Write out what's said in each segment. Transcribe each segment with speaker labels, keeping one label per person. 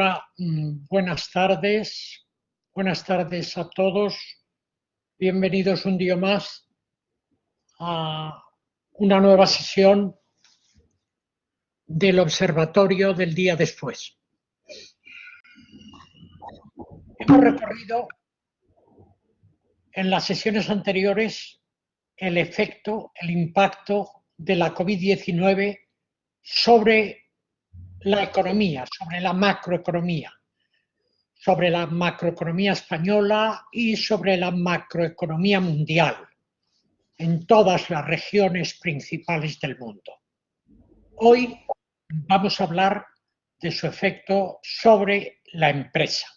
Speaker 1: Hola, buenas tardes. Buenas tardes a todos. Bienvenidos un día más a una nueva sesión del Observatorio del Día Después. Hemos recorrido en las sesiones anteriores el efecto, el impacto de la COVID-19 sobre la economía, sobre la macroeconomía española y sobre la macroeconomía mundial, en todas las regiones principales del mundo. Hoy vamos a hablar de su efecto sobre la empresa.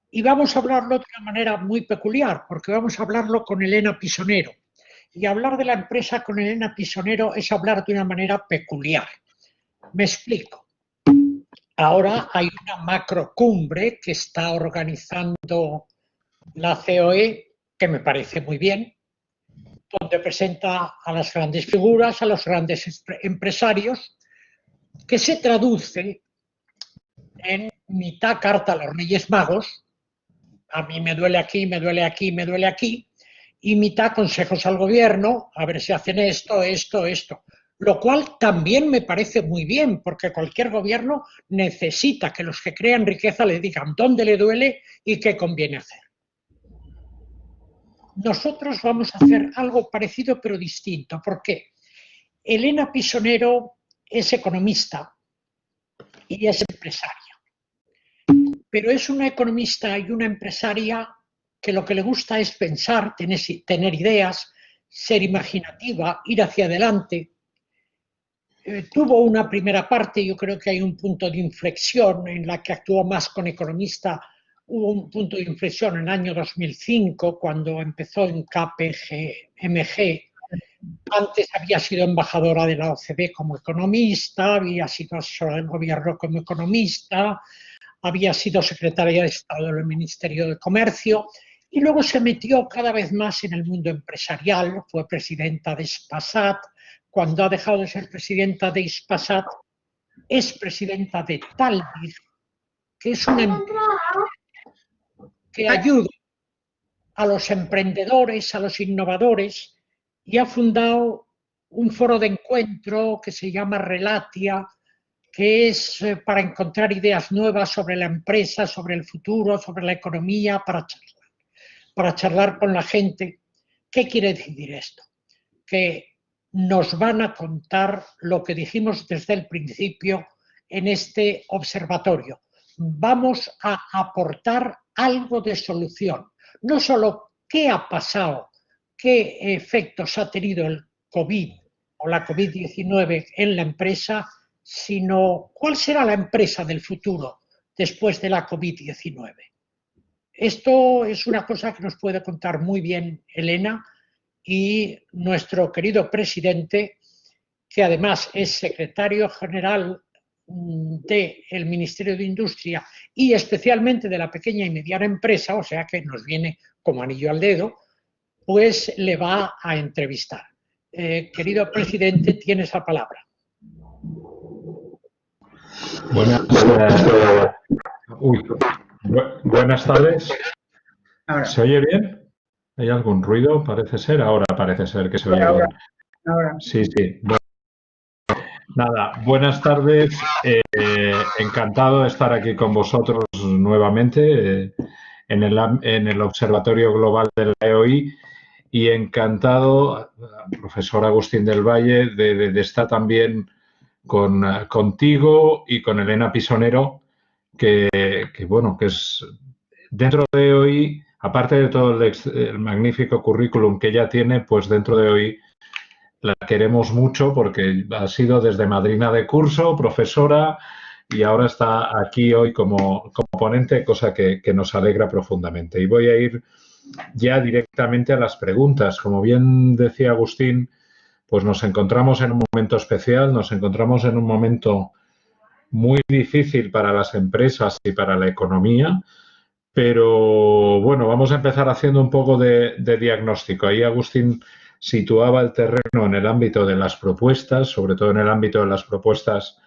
Speaker 1: Y vamos a hablarlo de una manera muy peculiar, porque vamos a hablarlo con Elena Pisonero. Y hablar de la empresa con Elena Pisonero es hablar de una manera peculiar. Me explico. Ahora hay una macrocumbre que está organizando la COE, que me parece muy bien, donde presenta a las grandes figuras, a los grandes empresarios, que se traduce en mitad carta a los Reyes Magos, a mí me duele aquí, me duele aquí, me duele aquí, y mitad consejos al gobierno, a ver si hacen esto, esto, esto. Lo cual también me parece muy bien, porque cualquier gobierno necesita que los que crean riqueza le digan dónde le duele y qué conviene hacer. Nosotros vamos a hacer algo parecido pero distinto. ¿Por qué? Elena Pisonero es economista y es empresaria, pero es una economista y una empresaria que lo que le gusta es pensar, tener ideas, ser imaginativa, ir hacia adelante. Tuvo una primera parte, yo creo que hay un punto de inflexión en la que actuó más con economista. Hubo un punto de inflexión en el año 2005, cuando empezó en KPMG. Antes había sido embajadora de la OCDE como economista, había sido asesora del gobierno como economista, había sido secretaria de Estado del Ministerio de Comercio y luego se metió cada vez más en el mundo empresarial, fue presidenta de Spasat. Cuando ha dejado de ser presidenta de Spasat, es presidenta de Talvis, que es una empresa que ayuda a los emprendedores, a los innovadores, y ha fundado un foro de encuentro que se llama Relatia, que es para encontrar ideas nuevas sobre la empresa, sobre el futuro, sobre la economía, para charlar con la gente. ¿Qué quiere decir esto? Que nos van a contar lo que dijimos desde el principio en este observatorio. Vamos a aportar algo de solución. No solo qué ha pasado, qué efectos ha tenido el COVID o la COVID-19 en la empresa, sino cuál será la empresa del futuro después de la COVID-19. Esto es una cosa que nos puede contar muy bien Elena, y nuestro querido presidente, que además es secretario general del Ministerio de Industria y especialmente de la pequeña y mediana empresa, o sea que nos viene como anillo al dedo, pues le va a entrevistar. Querido presidente, tienes la palabra.
Speaker 2: Buenas tardes. ¿Se oye bien? ¿Hay algún ruido? Parece ser. Ahora parece ser que se oye bien.
Speaker 3: Ahora.
Speaker 2: Sí, sí. Bueno, nada, buenas tardes. Encantado de estar aquí con vosotros nuevamente en el Observatorio Global de la EOI y encantado, profesor Agustín del Valle, de estar también contigo y con Elena Pisonero, que es dentro de EOI. Aparte de todo el magnífico currículum que ella tiene, pues dentro de hoy la queremos mucho porque ha sido desde madrina de curso, profesora, y ahora está aquí hoy como ponente, cosa que nos alegra profundamente. Y voy a ir ya directamente a las preguntas. Como bien decía Agustín, pues nos encontramos en un momento especial, nos encontramos en un momento muy difícil para las empresas y para la economía. Pero bueno, vamos a empezar haciendo un poco de diagnóstico. Ahí Agustín situaba el terreno en el ámbito de las propuestas, sobre todo en el ámbito de las propuestas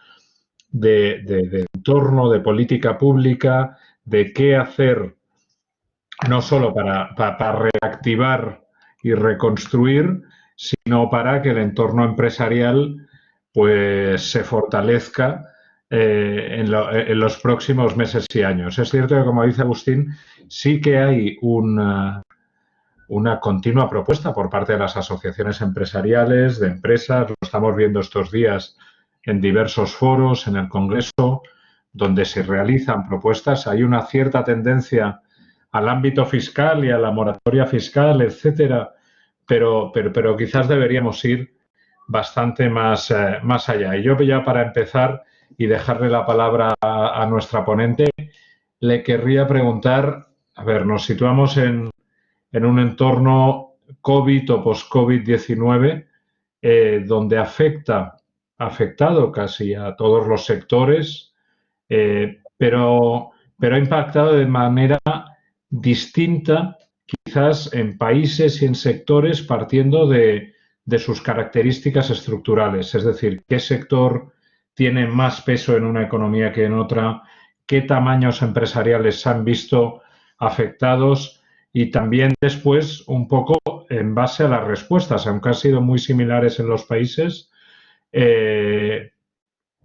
Speaker 2: de entorno, de política pública, de qué hacer no solo para reactivar y reconstruir, sino para que el entorno empresarial pues se fortalezca en los próximos meses y años. Es cierto que, como dice Agustín, sí que hay una continua propuesta por parte de las asociaciones empresariales, de empresas, lo estamos viendo estos días en diversos foros, en el Congreso, donde se realizan propuestas. Hay una cierta tendencia al ámbito fiscal y a la moratoria fiscal, etcétera, pero quizás deberíamos ir bastante más allá. Y yo ya, para empezar y dejarle la palabra a nuestra ponente, le querría preguntar, a ver, nos situamos en un entorno COVID o post-COVID-19 donde ha afectado casi a todos los sectores, pero ha impactado de manera distinta, quizás en países y en sectores partiendo de sus características estructurales, es decir, qué sector tiene más peso en una economía que en otra, qué tamaños empresariales se han visto afectados y también después un poco en base a las respuestas, aunque han sido muy similares en los países.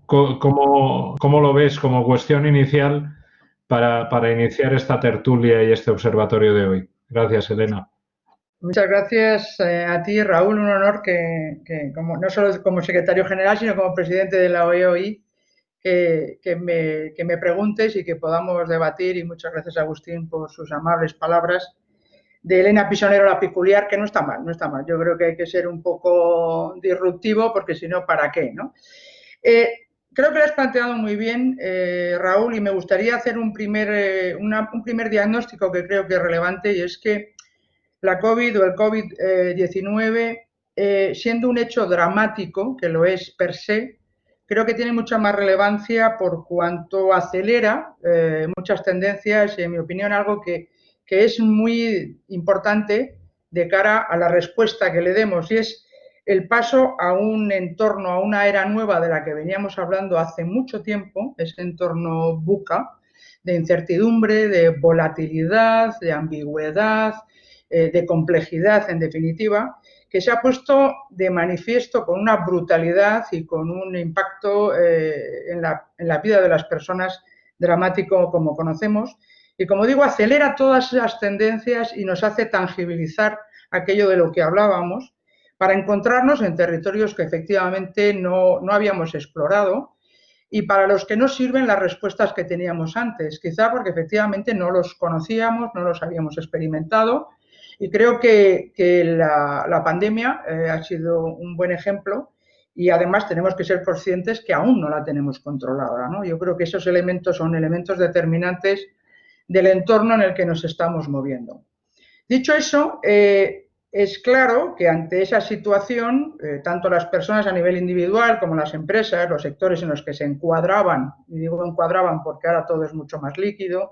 Speaker 2: ¿Cómo lo ves como cuestión inicial para iniciar esta tertulia y este observatorio de hoy? Gracias, Elena.
Speaker 3: Muchas gracias a ti, Raúl. Un honor que como, no solo como secretario general, sino como presidente de la OEOI, que me preguntes y que podamos debatir. Y muchas gracias, Agustín, por sus amables palabras. De Elena Pisonero, la peculiar, que no está mal, no está mal. Yo creo que hay que ser un poco disruptivo, porque si no, ¿para qué, no? Creo que lo has planteado muy bien, Raúl, y me gustaría hacer un primer diagnóstico que creo que es relevante, y es que la COVID o el COVID-19, siendo un hecho dramático, que lo es per se, creo que tiene mucha más relevancia por cuanto acelera muchas tendencias y, en mi opinión, algo que es muy importante de cara a la respuesta que le demos, y es el paso a un entorno, a una era nueva de la que veníamos hablando hace mucho tiempo, ese entorno VUCA, de incertidumbre, de volatilidad, de ambigüedad, de complejidad, en definitiva, que se ha puesto de manifiesto con una brutalidad y con un impacto en la vida de las personas dramático, como conocemos. Y, como digo, acelera todas esas tendencias y nos hace tangibilizar aquello de lo que hablábamos, para encontrarnos en territorios que efectivamente no habíamos explorado y para los que no sirven las respuestas que teníamos antes, quizá porque efectivamente no los conocíamos, no los habíamos experimentado. Y creo que la pandemia ha sido un buen ejemplo, y además tenemos que ser conscientes que aún no la tenemos controlada, ¿no? Yo creo que esos elementos son elementos determinantes del entorno en el que nos estamos moviendo. Dicho eso, es claro que ante esa situación, tanto las personas a nivel individual como las empresas, los sectores en los que se encuadraban, y digo encuadraban porque ahora todo es mucho más líquido,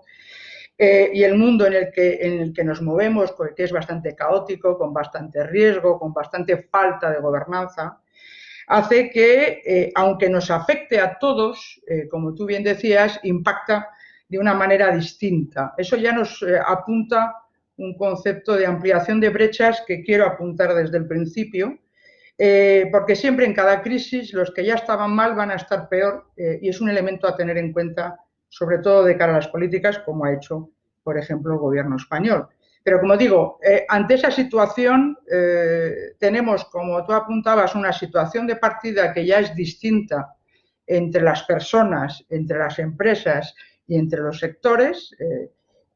Speaker 3: y el mundo en el que nos movemos, que es bastante caótico, con bastante riesgo, con bastante falta de gobernanza, hace que, aunque nos afecte a todos, como tú bien decías, impacta de una manera distinta. Eso ya nos apunta un concepto de ampliación de brechas que quiero apuntar desde el principio, porque siempre en cada crisis los que ya estaban mal van a estar peor, y es un elemento a tener en cuenta, sobre todo de cara a las políticas, como ha hecho, por ejemplo, el gobierno español. Pero, como digo, ante esa situación tenemos, como tú apuntabas, una situación de partida que ya es distinta entre las personas, entre las empresas y entre los sectores,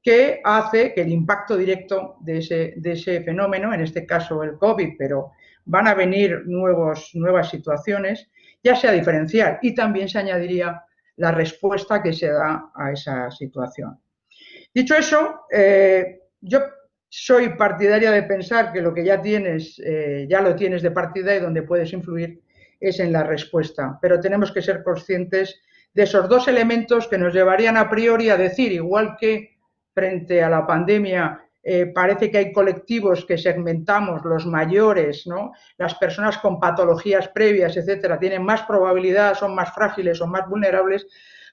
Speaker 3: que hace que el impacto directo de ese fenómeno, en este caso el COVID, pero van a venir nuevas situaciones, ya sea diferencial, y también se añadiría la respuesta que se da a esa situación. Dicho eso, yo soy partidaria de pensar que lo que ya tienes, ya lo tienes de partida, y donde puedes influir es en la respuesta, pero tenemos que ser conscientes de esos dos elementos que nos llevarían a priori a decir, igual que frente a la pandemia parece que hay colectivos que segmentamos, los mayores, ¿no? Las personas con patologías previas, etcétera, tienen más probabilidad, son más frágiles, son más vulnerables.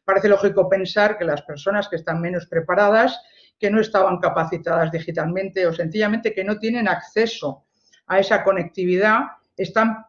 Speaker 3: Parece lógico pensar que las personas que están menos preparadas, que no estaban capacitadas digitalmente o sencillamente que no tienen acceso a esa conectividad, están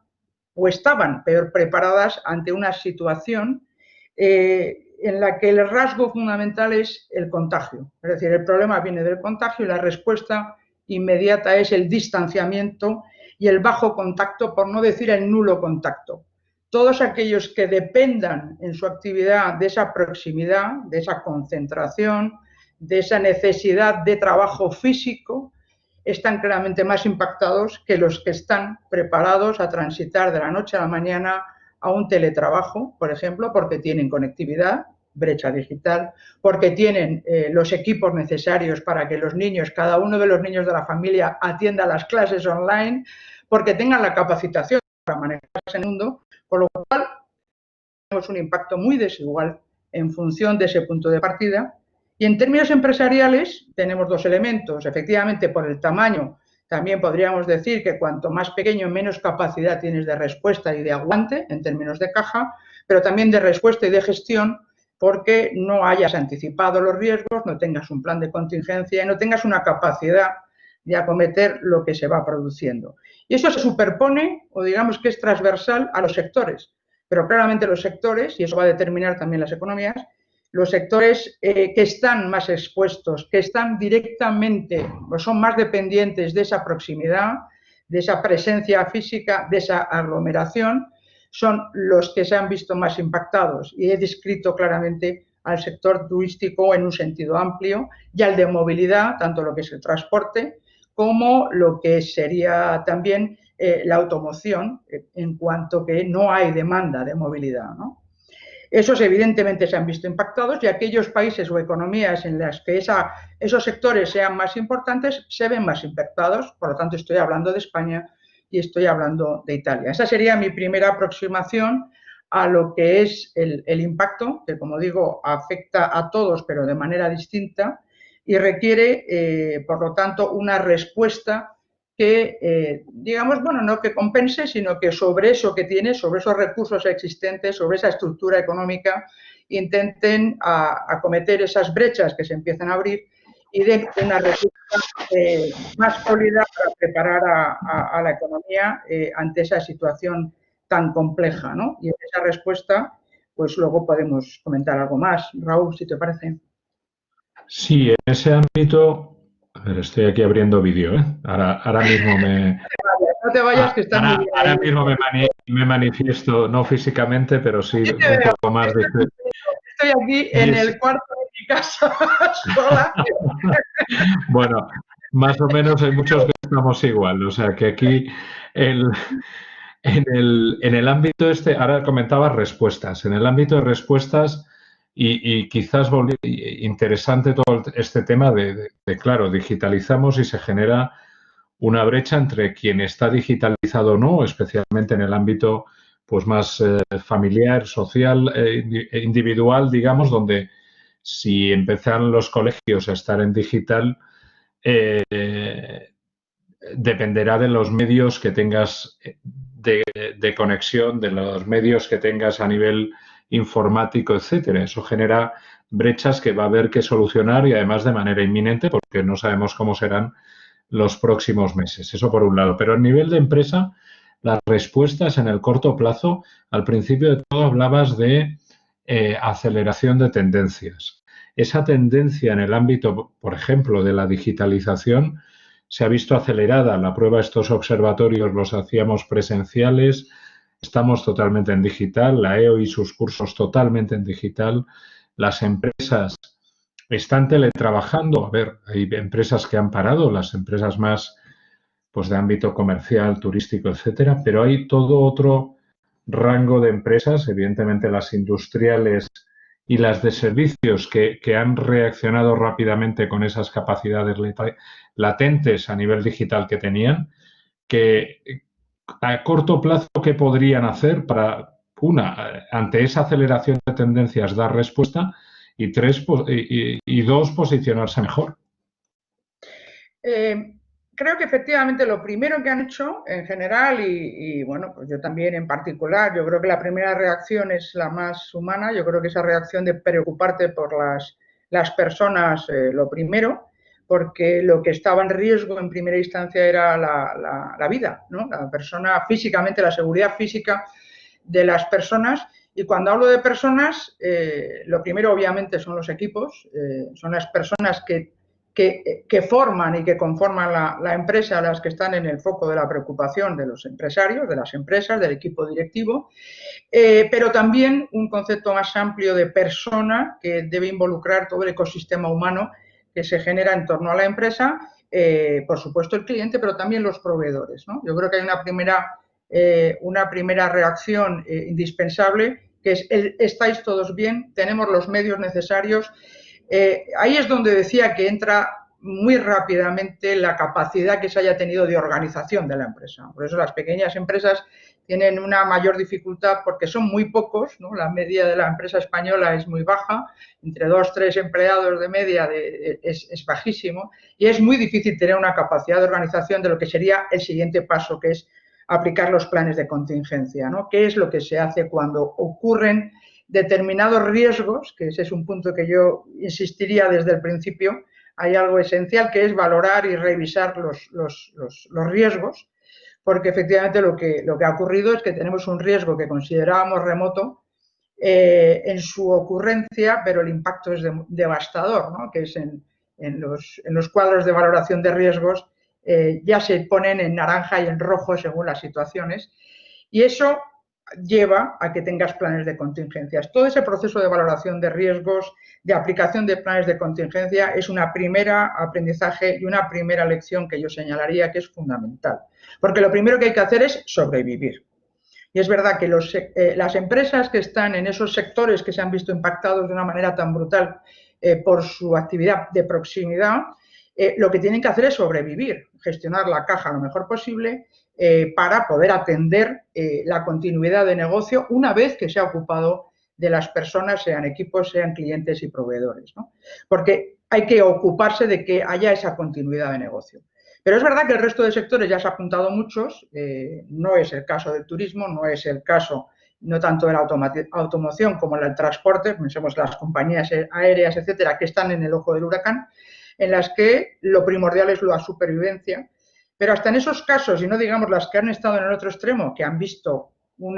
Speaker 3: o estaban peor preparadas ante una situación en la que el rasgo fundamental es el contagio. Es decir, el problema viene del contagio y la respuesta inmediata es el distanciamiento y el bajo contacto, por no decir el nulo contacto. Todos aquellos que dependan en su actividad de esa proximidad, de esa concentración, de esa necesidad de trabajo físico, están claramente más impactados que los que están preparados a transitar de la noche a la mañana a un teletrabajo, por ejemplo, porque tienen conectividad, brecha digital, porque tienen los equipos necesarios para que los niños, cada uno de los niños de la familia atienda las clases online, porque tengan la capacitación para manejar ese mundo, por lo cual tenemos un impacto muy desigual en función de ese punto de partida. Y en términos empresariales tenemos dos elementos. Efectivamente, por el tamaño, también podríamos decir que cuanto más pequeño, menos capacidad tienes de respuesta y de aguante en términos de caja, pero también de respuesta y de gestión, porque no hayas anticipado los riesgos, no tengas un plan de contingencia y no tengas una capacidad de acometer lo que se va produciendo. Y eso se superpone, o digamos que es transversal a los sectores, pero claramente los sectores, y eso va a determinar también las economías, los sectores que están más expuestos, que están directamente, o son más dependientes de esa proximidad, de esa presencia física, de esa aglomeración, son los que se han visto más impactados. Y he descrito claramente al sector turístico en un sentido amplio y al de movilidad, tanto lo que es el transporte como lo que sería también la automoción, en cuanto que no hay demanda de movilidad, ¿no? Esos evidentemente se han visto impactados y aquellos países o economías en las que esos sectores sean más importantes se ven más impactados. Por lo tanto, estoy hablando de España y estoy hablando de Italia. Esa sería mi primera aproximación a lo que es el impacto, que como digo, afecta a todos pero de manera distinta y requiere, por lo tanto, una respuesta que, digamos, bueno, no que compense, sino que sobre eso que tiene, sobre esos recursos existentes, sobre esa estructura económica, intenten acometer esas brechas que se empiezan a abrir y den una respuesta más sólida para preparar a la economía ante esa situación tan compleja, ¿no? Y en esa respuesta, pues luego podemos comentar algo más. Raúl, si te parece.
Speaker 2: Sí, en ese ámbito, a ver, estoy aquí abriendo vídeo, ¿eh? Ahora mismo me...
Speaker 3: No te vayas, que estás muy bien.
Speaker 2: Ahora mismo me manifiesto, no físicamente, pero sí un poco más de...
Speaker 3: Estoy aquí en el cuarto de mi casa, sola.
Speaker 2: Bueno, más o menos hay muchos que estamos igual, o sea que aquí en el ámbito este, ahora comentaba respuestas, en el ámbito de respuestas y quizás interesante todo este tema de, claro, digitalizamos y se genera una brecha entre quien está digitalizado o no, especialmente en el ámbito pues más familiar, social, individual, digamos, donde si empiezan los colegios a estar en digital, dependerá de los medios que tengas de conexión, de los medios que tengas a nivel informático, etcétera. Eso genera brechas que va a haber que solucionar y además de manera inminente porque no sabemos cómo serán los próximos meses. Eso por un lado. Pero a nivel de empresa, las respuestas en el corto plazo, al principio de todo hablabas de aceleración de tendencias. Esa tendencia en el ámbito, por ejemplo, de la digitalización se ha visto acelerada. La prueba de estos observatorios los hacíamos presenciales, estamos totalmente en digital, la EO y sus cursos totalmente en digital, las empresas están teletrabajando. A ver, hay empresas que han parado, las empresas más pues de ámbito comercial, turístico, etcétera, pero hay todo otro rango de empresas, evidentemente las industriales y las de servicios que han reaccionado rápidamente con esas capacidades latentes a nivel digital que tenían, que a corto plazo, ¿qué podrían hacer para, una, ante esa aceleración de tendencias, dar respuesta y dos, posicionarse mejor?
Speaker 3: Creo que efectivamente lo primero que han hecho en general y bueno, pues yo también en particular, yo creo que la primera reacción es la más humana, yo creo que esa reacción de preocuparte por las personas, lo primero, porque lo que estaba en riesgo en primera instancia era la vida, ¿no? La persona físicamente, la seguridad física de las personas. Y cuando hablo de personas, lo primero obviamente son los equipos, son las personas que forman y que conforman la empresa, las que están en el foco de la preocupación de los empresarios, de las empresas, del equipo directivo, pero también un concepto más amplio de persona que debe involucrar todo el ecosistema humano que se genera en torno a la empresa, por supuesto el cliente, pero también los proveedores, ¿no? Yo creo que hay una primera reacción indispensable, que es estáis todos bien, tenemos los medios necesarios. Ahí es donde decía que entra muy rápidamente la capacidad que se haya tenido de organización de la empresa. Por eso las pequeñas empresas tienen una mayor dificultad porque son muy pocos, ¿no? La media de la empresa española es muy baja, entre 2 3 empleados de media es bajísimo y es muy difícil tener una capacidad de organización de lo que sería el siguiente paso, que es aplicar los planes de contingencia, ¿no? ¿Qué es lo que se hace cuando ocurren determinados riesgos? Que ese es un punto que yo insistiría desde el principio. Hay algo esencial que es valorar y revisar los riesgos, porque efectivamente lo que ha ocurrido es que tenemos un riesgo que considerábamos remoto en su ocurrencia, pero el impacto es devastador, ¿no? Que es en los cuadros de valoración de riesgos ya se ponen en naranja y en rojo según las situaciones, y eso lleva a que tengas planes de contingencias. Todo ese proceso de valoración de riesgos, de aplicación de planes de contingencia, es una primera aprendizaje y una primera lección que yo señalaría que es fundamental. Porque lo primero que hay que hacer es sobrevivir. Y es verdad que las empresas que están en esos sectores que se han visto impactados de una manera tan brutal por su actividad de proximidad, lo que tienen que hacer es sobrevivir, gestionar la caja lo mejor posible para poder atender la continuidad de negocio una vez que se ha ocupado de las personas, sean equipos, sean clientes y proveedores, ¿no? Porque hay que ocuparse de que haya esa continuidad de negocio. Pero es verdad que el resto de sectores ya se ha apuntado muchos, no es el caso del turismo, no es el caso no tanto de la automoción como el transporte, pensemos las compañías aéreas, etcétera, que están en el ojo del huracán, en las que lo primordial es la supervivencia, pero hasta en esos casos, y no digamos las que han estado en el otro extremo, que han visto un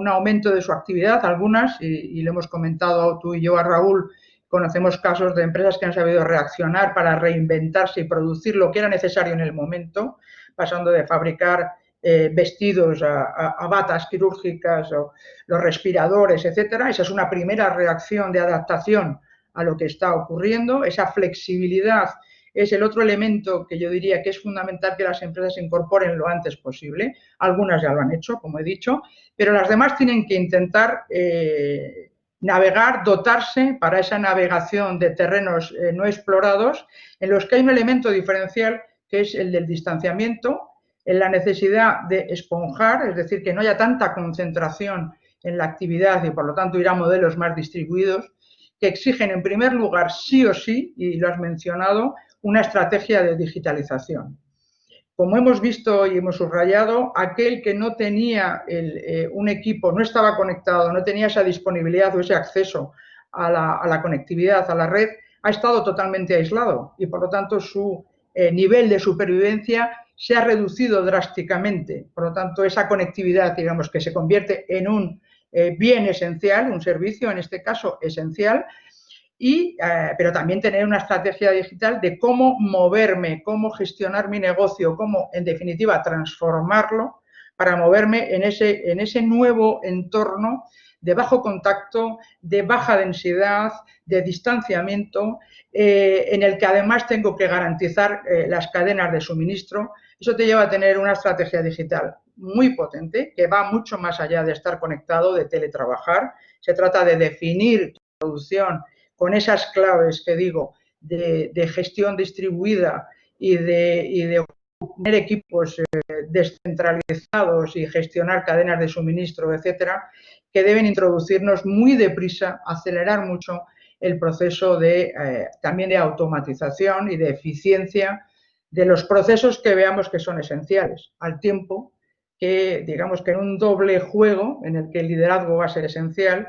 Speaker 3: aumento de su actividad, algunas, y le hemos comentado tú y yo a Raúl, conocemos casos de empresas que han sabido reaccionar para reinventarse y producir lo que era necesario en el momento, pasando de fabricar vestidos a batas quirúrgicas o los respiradores, etcétera. Esa es una primera reacción de adaptación a lo que está ocurriendo. Esa flexibilidad es el otro elemento que yo diría que es fundamental que las empresas incorporen lo antes posible. Algunas ya lo han hecho, como he dicho, pero las demás tienen que intentar navegar, dotarse para esa navegación de terrenos no explorados, en los que hay un elemento diferencial que es el del distanciamiento, en la necesidad de esponjar, es decir, que no haya tanta concentración en la actividad y por lo tanto ir a modelos más distribuidos, que exigen en primer lugar sí o sí, y lo has mencionado, una estrategia de digitalización. Como hemos visto y hemos subrayado, aquel que no tenía un equipo, no estaba conectado, no tenía esa disponibilidad o ese acceso a la conectividad, a la red, ha estado totalmente aislado y por lo tanto su nivel de supervivencia se ha reducido drásticamente. Por lo tanto, esa conectividad, digamos, que se convierte en un bien esencial, un servicio en este caso esencial, pero también tener una estrategia digital de cómo moverme, cómo gestionar mi negocio, cómo, en definitiva, transformarlo para moverme en ese nuevo entorno de bajo contacto, de baja densidad, de distanciamiento, en el que además tengo que garantizar las cadenas de suministro. Eso te lleva a tener una estrategia digital muy potente, que va mucho más allá de estar conectado, de teletrabajar. Se trata de definir tu producción con esas claves que digo de gestión distribuida y de tener equipos descentralizados y gestionar cadenas de suministro, etcétera, que deben introducirnos muy deprisa, acelerar mucho el proceso también de automatización y de eficiencia de los procesos que veamos que son esenciales, al tiempo que, digamos que en un doble juego en el que el liderazgo va a ser esencial,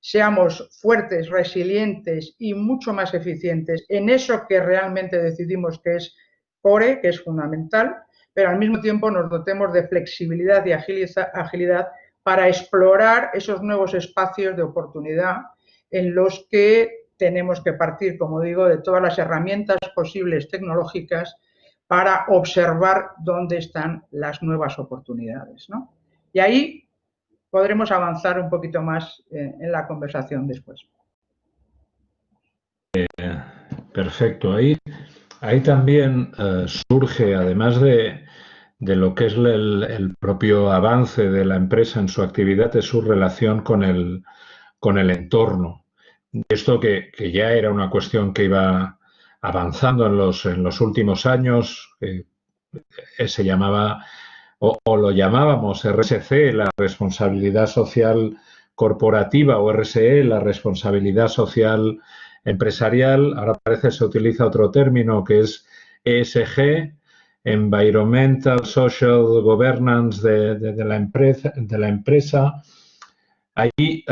Speaker 3: seamos fuertes, resilientes y mucho más eficientes en eso que realmente decidimos que es core, que es fundamental, pero al mismo tiempo nos dotemos de flexibilidad y agilidad para explorar esos nuevos espacios de oportunidad en los que tenemos que partir, como digo, de todas las herramientas posibles tecnológicas para observar dónde están las nuevas oportunidades, ¿no? Y ahí podremos avanzar un poquito más en la conversación después.
Speaker 2: Perfecto. Ahí también surge, además de lo que es el propio avance de la empresa en su actividad, es su relación con el entorno. Esto que ya era una cuestión que iba avanzando en los últimos años, se llamaba, o lo llamábamos RSC, la responsabilidad social corporativa, o RSE, la responsabilidad social empresarial. Ahora parece que se utiliza otro término que es ESG, Environmental Social Governance de la empresa. Ahí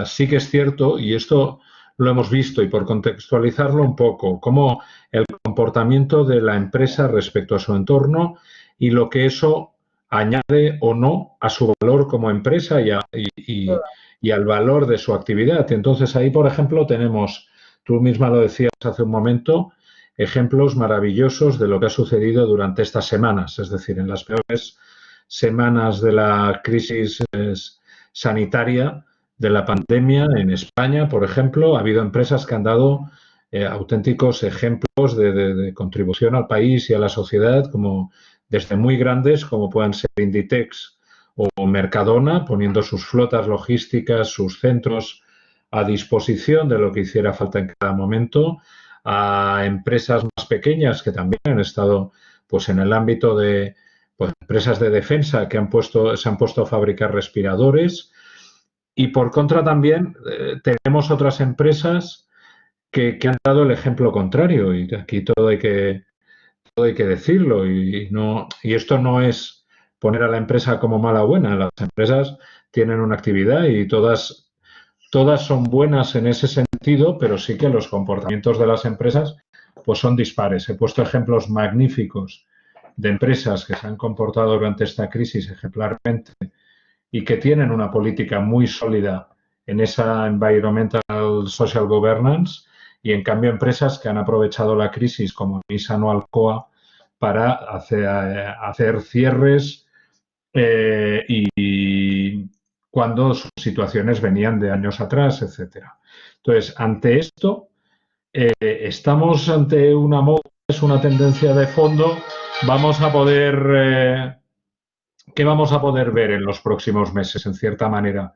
Speaker 2: sí que es cierto, y esto lo hemos visto, y por contextualizarlo un poco, cómo el comportamiento de la empresa respecto a su entorno y lo que eso añade o no a su valor como empresa y al valor de su actividad. Entonces ahí, por ejemplo, tenemos, tú misma lo decías hace un momento, ejemplos maravillosos de lo que ha sucedido durante estas semanas, es decir, en las peores semanas de la crisis sanitaria de la pandemia en España, por ejemplo, ha habido empresas que han dado auténticos ejemplos de contribución al país y a la sociedad, como desde muy grandes, como puedan ser Inditex o Mercadona, poniendo sus flotas logísticas, sus centros a disposición de lo que hiciera falta en cada momento, a empresas más pequeñas que también han estado pues en el ámbito de empresas de defensa que se han puesto a fabricar respiradores, y por contra también tenemos otras empresas que han dado el ejemplo contrario, y aquí todo hay que decirlo, y esto no es poner a la empresa como mala o buena. Las empresas tienen una actividad y todas son buenas en ese sentido, pero sí que los comportamientos de las empresas pues son dispares. He puesto ejemplos magníficos de empresas que se han comportado durante esta crisis ejemplarmente y que tienen una política muy sólida en esa Environmental Social Governance, y en cambio empresas que han aprovechado la crisis como Nissan o Alcoa para hacer cierres y cuando sus situaciones venían de años atrás, etcétera. Entonces, ante esto, estamos ante una moda, es una tendencia de fondo. Vamos a poder, ¿qué vamos a poder ver en los próximos meses, en cierta manera?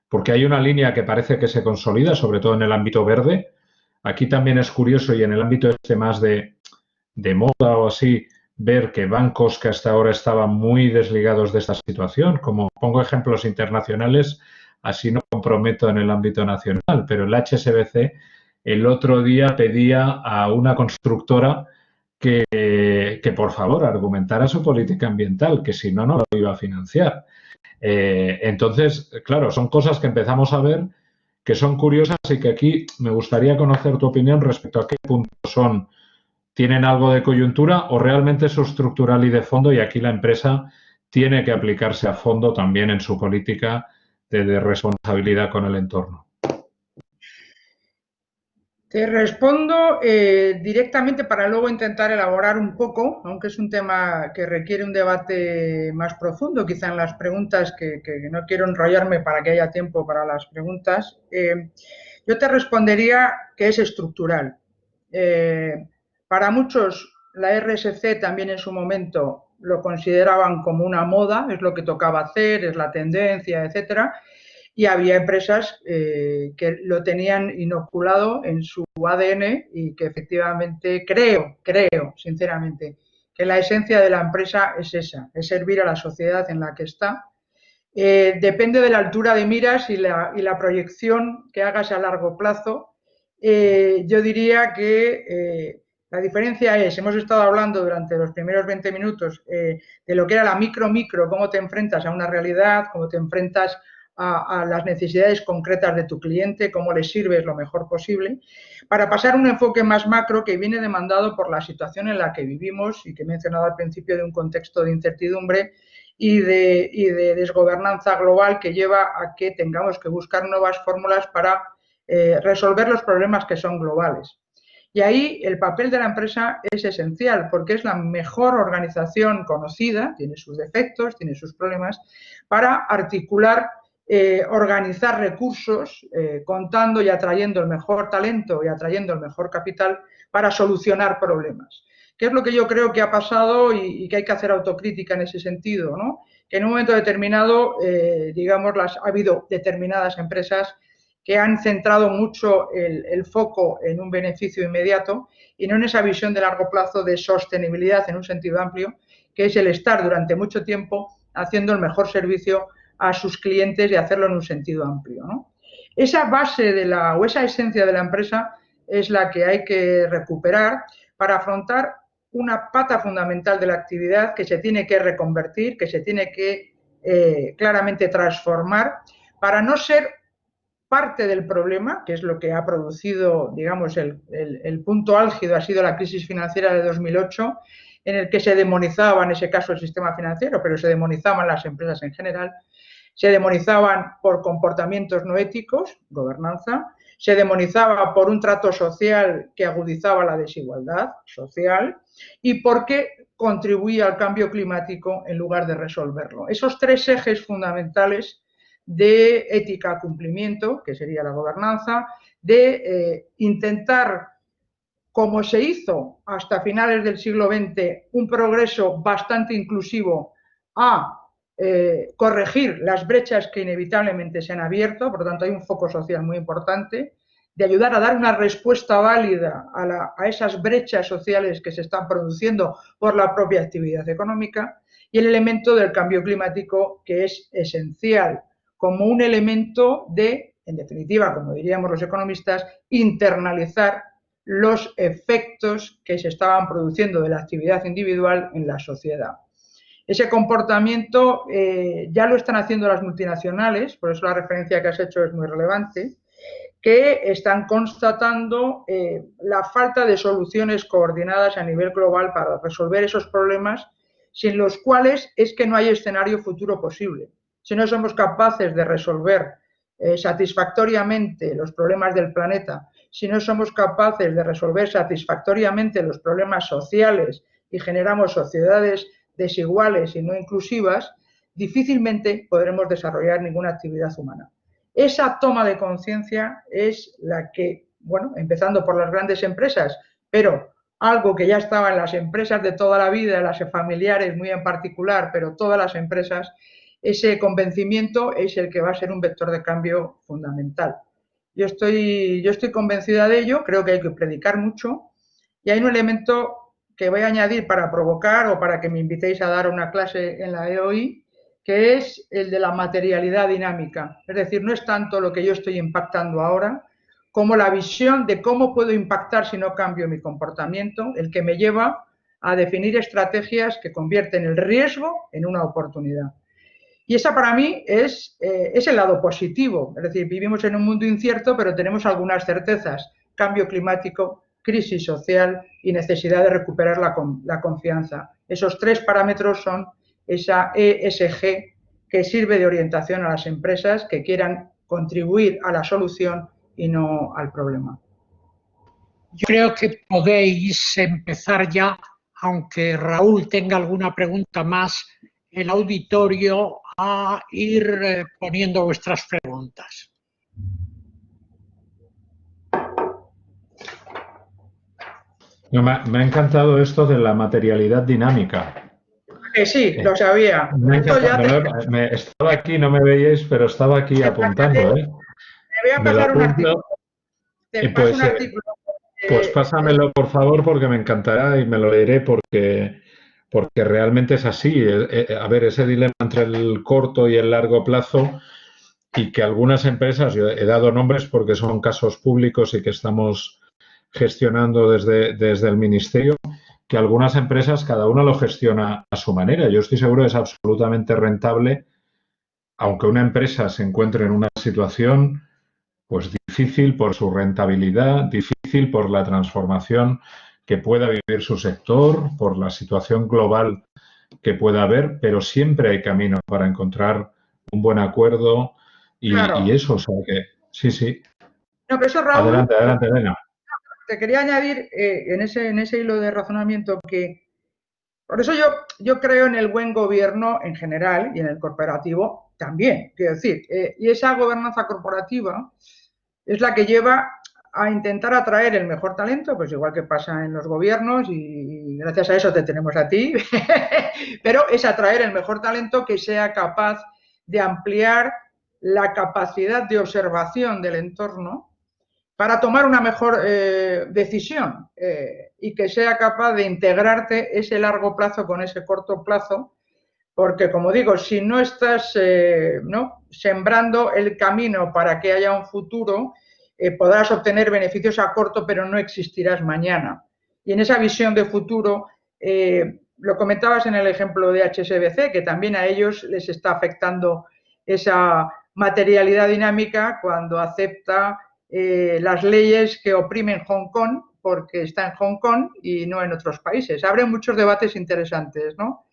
Speaker 2: Porque hay una línea que parece que se consolida, sobre todo en el ámbito verde. Aquí también es curioso, y en el ámbito más de moda o así, ver que bancos que hasta ahora estaban muy desligados de esta situación, como pongo ejemplos internacionales, así no comprometo en el ámbito nacional, pero el HSBC el otro día pedía a una constructora que por favor argumentara su política ambiental, que si no, no lo iba a financiar. Entonces, claro, son cosas que empezamos a ver que son curiosas, y que aquí me gustaría conocer tu opinión respecto a qué puntos tienen algo de coyuntura o realmente es estructural y de fondo, y aquí la empresa tiene que aplicarse a fondo también en su política de responsabilidad con el entorno.
Speaker 3: Te respondo directamente para luego intentar elaborar un poco, aunque es un tema que requiere un debate más profundo, quizá en las preguntas, que no quiero enrollarme para que haya tiempo para las preguntas. Yo te respondería que es estructural. Para muchos, la RSC también en su momento lo consideraban como una moda, es lo que tocaba hacer, es la tendencia, etcétera. Y había empresas que lo tenían inoculado en su ADN y que efectivamente creo, sinceramente, que la esencia de la empresa es esa, es servir a la sociedad en la que está. Depende de la altura de miras y la proyección que hagas a largo plazo. Yo diría que La diferencia es, hemos estado hablando durante los primeros 20 minutos de lo que era la micro, cómo te enfrentas a una realidad, cómo te enfrentas a las necesidades concretas de tu cliente, cómo le sirves lo mejor posible, para pasar a un enfoque más macro que viene demandado por la situación en la que vivimos y que he mencionado al principio, de un contexto de incertidumbre y de desgobernanza global que lleva a que tengamos que buscar nuevas fórmulas para resolver los problemas que son globales. Y ahí el papel de la empresa es esencial, porque es la mejor organización conocida, tiene sus defectos, tiene sus problemas, para articular, organizar recursos, contando y atrayendo el mejor talento y atrayendo el mejor capital para solucionar problemas. ¿Qué es lo que yo creo que ha pasado y que hay que hacer autocrítica en ese sentido, ¿no? Que en un momento determinado, digamos, ha habido determinadas empresas que han centrado mucho el foco en un beneficio inmediato y no en esa visión de largo plazo de sostenibilidad en un sentido amplio, que es el estar durante mucho tiempo haciendo el mejor servicio a sus clientes y hacerlo en un sentido amplio, ¿no? Esa base o esa esencia de la empresa es la que hay que recuperar para afrontar una pata fundamental de la actividad que se tiene que reconvertir, que se tiene que claramente transformar para no ser parte del problema, que es lo que ha producido, digamos, el punto álgido ha sido la crisis financiera de 2008, en el que se demonizaba, en ese caso, el sistema financiero, pero se demonizaban las empresas en general, se demonizaban por comportamientos no éticos, gobernanza, se demonizaba por un trato social que agudizaba la desigualdad social y porque contribuía al cambio climático en lugar de resolverlo. Esos tres ejes fundamentales de ética, cumplimiento, que sería la gobernanza, de intentar, como se hizo hasta finales del siglo XX, un progreso bastante inclusivo a corregir las brechas que inevitablemente se han abierto, por lo tanto hay un foco social muy importante, de ayudar a dar una respuesta válida a esas brechas sociales que se están produciendo por la propia actividad económica, y el elemento del cambio climático, que es esencial como un elemento de, en definitiva, como diríamos los economistas, internalizar los efectos que se estaban produciendo de la actividad individual en la sociedad. Ese comportamiento ya lo están haciendo las multinacionales, por eso la referencia que has hecho es muy relevante, que están constatando la falta de soluciones coordinadas a nivel global para resolver esos problemas, sin los cuales es que no hay escenario futuro posible. Si no somos capaces de resolver satisfactoriamente los problemas del planeta, si no somos capaces de resolver satisfactoriamente los problemas sociales y generamos sociedades desiguales y no inclusivas, difícilmente podremos desarrollar ninguna actividad humana. Esa toma de conciencia es la que, bueno, empezando por las grandes empresas, pero algo que ya estaba en las empresas de toda la vida, las familiares muy en particular, pero todas las empresas, ese convencimiento es el que va a ser un vector de cambio fundamental. Yo estoy convencida de ello, creo que hay que predicar mucho, y hay un elemento que voy a añadir para provocar o para que me invitéis a dar una clase en la EOI, que es el de la materialidad dinámica. Es decir, no es tanto lo que yo estoy impactando ahora, como la visión de cómo puedo impactar si no cambio mi comportamiento, el que me lleva a definir estrategias que convierten el riesgo en una oportunidad. Y esa para mí es el lado positivo. Es decir, vivimos en un mundo incierto, pero tenemos algunas certezas. Cambio climático, crisis social y necesidad de recuperar la confianza. Esos tres parámetros son esa ESG que sirve de orientación a las empresas que quieran contribuir a la solución y no al problema.
Speaker 1: Yo creo que podéis empezar ya, aunque Raúl tenga alguna pregunta más, el auditorio a ir poniendo vuestras preguntas.
Speaker 2: Me ha encantado esto de la materialidad dinámica.
Speaker 3: Sí, lo sabía.
Speaker 2: Estaba aquí, no me veíais, pero estaba aquí apuntando.
Speaker 3: Te voy a pasar un artículo.
Speaker 2: Pues pásamelo, por favor, porque me encantará y me lo leeré porque realmente es así. A ver, ese dilema entre el corto y el largo plazo, y que algunas empresas, yo he dado nombres porque son casos públicos y que estamos gestionando desde el ministerio, que algunas empresas cada una lo gestiona a su manera. Yo estoy seguro que es absolutamente rentable, aunque una empresa se encuentre en una situación pues difícil por su rentabilidad, difícil por la transformación que pueda vivir su sector, por la situación global que pueda haber, pero siempre hay camino para encontrar un buen acuerdo y eso, o sea que sí, sí.
Speaker 3: No, pero eso, Raúl,
Speaker 2: adelante, Elena.
Speaker 3: te quería añadir en ese hilo de razonamiento que, por eso yo creo en el buen gobierno en general y en el corporativo también, quiero decir, y esa gobernanza corporativa es la que lleva a intentar atraer el mejor talento, pues igual que pasa en los gobiernos y gracias a eso te tenemos a ti, pero es atraer el mejor talento que sea capaz de ampliar la capacidad de observación del entorno para tomar una mejor decisión y que sea capaz de integrarte ese largo plazo con ese corto plazo, porque como digo, si no estás sembrando el camino para que haya un futuro, podrás obtener beneficios a corto, pero no existirás mañana. Y en esa visión de futuro, lo comentabas en el ejemplo de HSBC, que también a ellos les está afectando esa materialidad dinámica cuando acepta las leyes que oprimen Hong Kong, porque está en Hong Kong y no en otros países. Abre muchos debates interesantes, ¿no?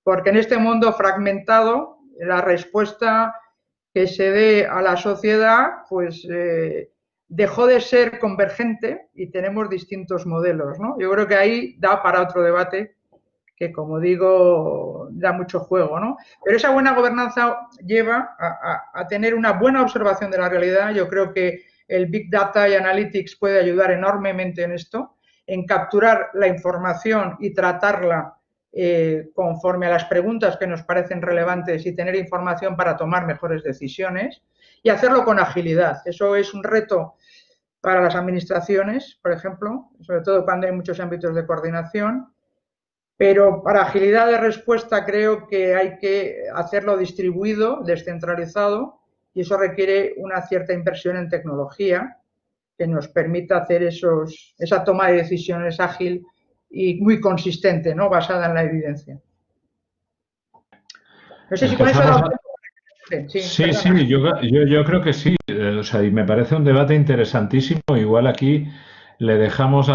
Speaker 3: Porque en este mundo fragmentado, la respuesta que se dé a la sociedad, pues dejó de ser convergente y tenemos distintos modelos, ¿no? Yo creo que ahí da para otro debate que, como digo, da mucho juego, ¿no? Pero esa buena gobernanza lleva a tener una buena observación de la realidad. Yo creo que el Big Data y Analytics puede ayudar enormemente en esto, en capturar la información y tratarla conforme a las preguntas que nos parecen relevantes y tener información para tomar mejores decisiones y hacerlo con agilidad. Eso es un reto para las administraciones, por ejemplo, sobre todo cuando hay muchos ámbitos de coordinación, pero para agilidad de respuesta creo que hay que hacerlo distribuido, descentralizado, y eso requiere una cierta inversión en tecnología que nos permita hacer esa toma de decisiones ágil y muy consistente, ¿no? Basada en la evidencia. No sé si con eso...
Speaker 2: Sí, yo creo que sí. O sea, y me parece un debate interesantísimo. Igual aquí le dejamos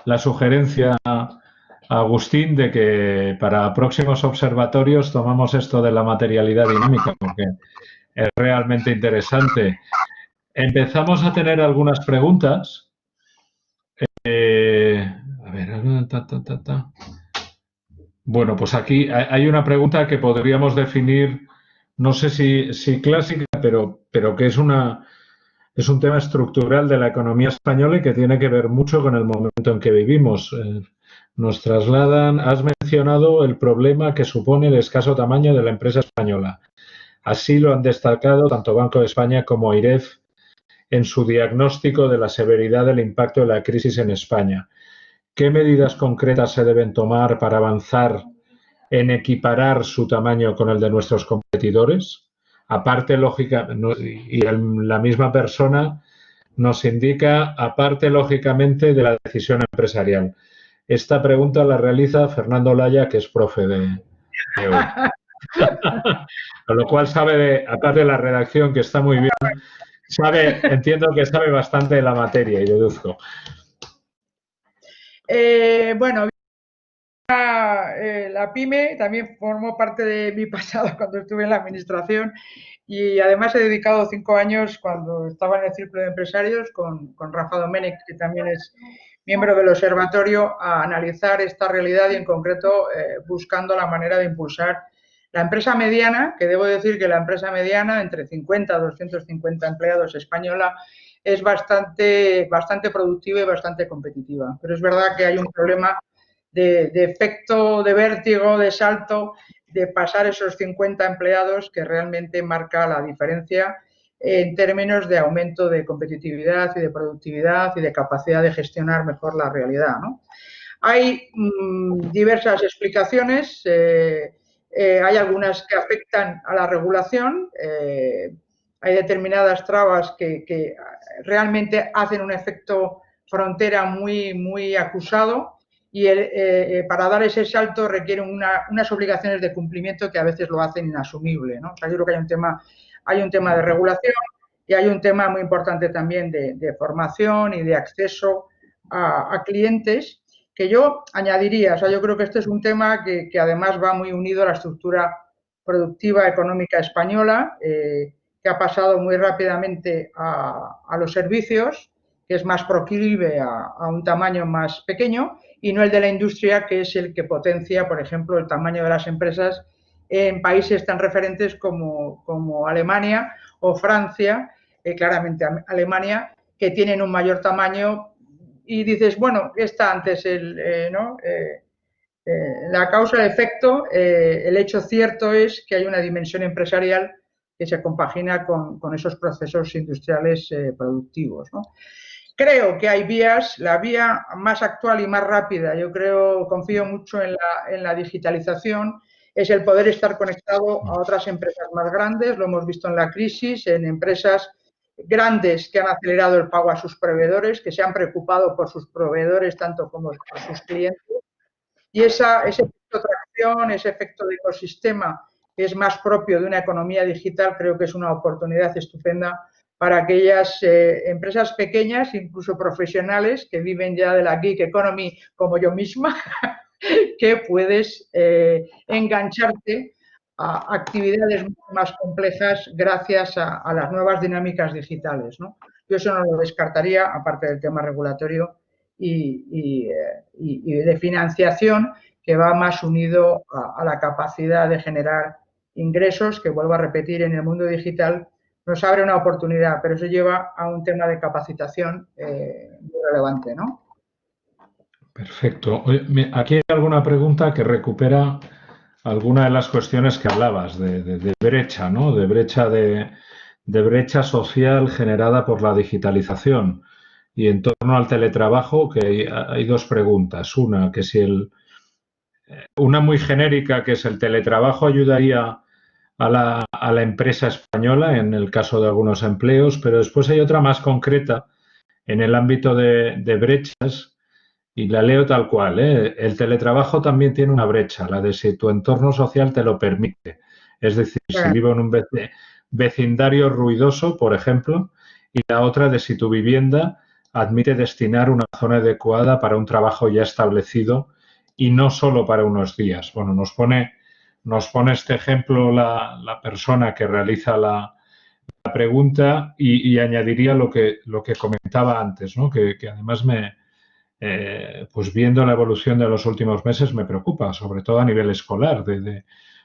Speaker 2: la sugerencia a Agustín de que para próximos observatorios tomamos esto de la materialidad dinámica, porque es realmente interesante. Empezamos a tener algunas preguntas. A ver, Bueno, pues aquí hay una pregunta que podríamos definir, no sé si clásica, pero que es un tema estructural de la economía española y que tiene que ver mucho con el momento en que vivimos. Nos trasladan, has mencionado el problema que supone el escaso tamaño de la empresa española. Así lo han destacado tanto Banco de España como IREF en su diagnóstico de la severidad del impacto de la crisis en España. ¿Qué medidas concretas se deben tomar para avanzar en equiparar su tamaño con el de nuestros competidores? Aparte, lógica, y la misma persona nos indica, aparte, lógicamente, de la decisión empresarial. Esta pregunta la realiza Fernando Laya, que es profe de hoy. Con lo cual sabe, aparte de la redacción, que está muy bien, entiendo que sabe bastante de la materia y deduzco.
Speaker 3: Bueno, la PYME también formó parte de mi pasado cuando estuve en la administración y además he dedicado 5 años cuando estaba en el Círculo de Empresarios con Rafa Domènech, que también es miembro del observatorio, a analizar esta realidad y en concreto buscando la manera de impulsar la empresa mediana, que debo decir que la empresa mediana entre 50 y 250 empleados española es bastante productiva y bastante competitiva. Pero es verdad que hay un problema de efecto de vértigo, de salto, de pasar esos 50 empleados que realmente marca la diferencia en términos de aumento de competitividad y de productividad y de capacidad de gestionar mejor la realidad, ¿no? Hay diversas explicaciones, hay algunas que afectan a la regulación, hay determinadas trabas que realmente hacen un efecto frontera muy acusado y para dar ese salto requieren unas obligaciones de cumplimiento que a veces lo hacen inasumible, ¿no? O sea, yo creo que hay un tema de regulación y hay un tema muy importante también de formación y de acceso a clientes, que yo añadiría, o sea, yo creo que este es un tema que además va muy unido a la estructura productiva económica española, que ha pasado muy rápidamente a los servicios, que es más proclive a un tamaño más pequeño, y no el de la industria, que es el que potencia, por ejemplo, el tamaño de las empresas en países tan referentes como Alemania o Francia, claramente Alemania, que tienen un mayor tamaño y dices, bueno, está antes la causa, el efecto, el hecho cierto es que hay una dimensión empresarial que se compagina con esos procesos industriales productivos, ¿no? Creo que hay vías, la vía más actual y más rápida, confío mucho en la digitalización, es el poder estar conectado a otras empresas más grandes, lo hemos visto en la crisis, en empresas grandes que han acelerado el pago a sus proveedores, que se han preocupado por sus proveedores tanto como por sus clientes. Y ese efecto de tracción, ese efecto de ecosistema que es más propio de una economía digital, creo que es una oportunidad estupenda para aquellas empresas pequeñas, incluso profesionales, que viven ya de la gig economy como yo misma, que puedes engancharte a actividades más complejas gracias a las nuevas dinámicas digitales, ¿no? Yo eso no lo descartaría, aparte del tema regulatorio y de financiación, que va más unido a la capacidad de generar ingresos, que vuelvo a repetir, en el mundo digital nos abre una oportunidad, pero eso lleva a un tema de capacitación muy relevante, ¿no?
Speaker 2: Perfecto. Oye, aquí hay alguna pregunta que recupera alguna de las cuestiones que hablabas de brecha, ¿no? De brecha social generada por la digitalización. Y en torno al teletrabajo, que hay dos preguntas. Una muy genérica, que es el teletrabajo ayudaría a la empresa española en el caso de algunos empleos, pero después hay otra más concreta en el ámbito de brechas, y la leo tal cual, ¿eh? El teletrabajo también tiene una brecha, la de si tu entorno social te lo permite. Es decir, si vivo en un vecindario ruidoso, por ejemplo, y la otra de si tu vivienda admite destinar una zona adecuada para un trabajo ya establecido y no solo para unos días. Bueno, nos pone este ejemplo la persona que realiza la pregunta y añadiría lo que comentaba antes, ¿no? Que además pues viendo la evolución de los últimos meses me preocupa, sobre todo a nivel escolar. O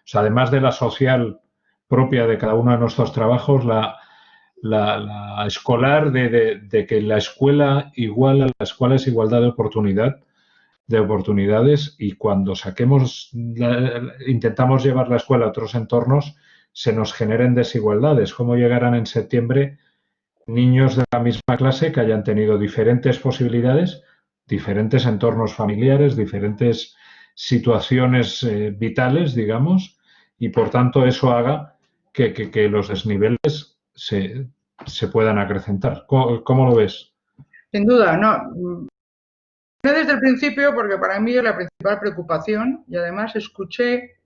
Speaker 2: sea, además de la social propia de cada uno de nuestros trabajos, la escolar de que la escuela es igualdad de oportunidades, y cuando intentamos llevar la escuela a otros entornos, se nos generen desigualdades. ¿Cómo llegarán en septiembre niños de la misma clase que hayan tenido diferentes posibilidades, diferentes entornos familiares, diferentes situaciones vitales, digamos, y por tanto eso haga que los desniveles se puedan acrecentar? ¿Cómo lo ves?
Speaker 3: Sin duda, no. Desde el principio, porque para mí es la principal preocupación, y además escuché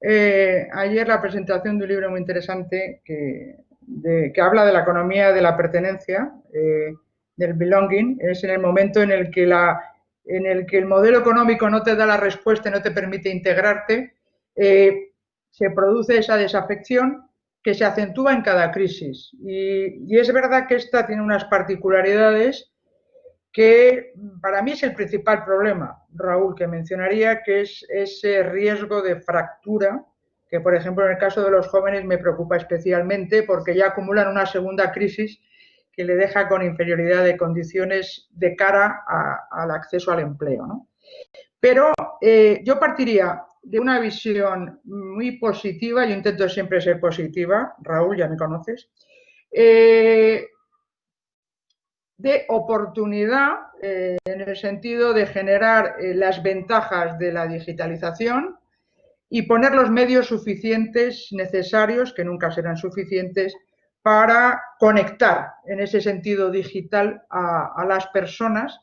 Speaker 3: ayer la presentación de un libro muy interesante que habla de la economía de la pertenencia, del belonging. Es en el momento en el que el modelo económico no te da la respuesta y no te permite integrarte, se produce esa desafección que se acentúa en cada crisis. Y es verdad que esta tiene unas particularidades que para mí es el principal problema, Raúl, que mencionaría, que es ese riesgo de fractura, que por ejemplo en el caso de los jóvenes me preocupa especialmente porque ya acumulan una segunda crisis que le deja con inferioridad de condiciones de cara al acceso al empleo, ¿no? Pero yo partiría de una visión muy positiva, yo intento siempre ser positiva, Raúl, ya me conoces, de oportunidad en el sentido de generar las ventajas de la digitalización y poner los medios suficientes necesarios, que nunca serán suficientes, para conectar en ese sentido digital a las personas,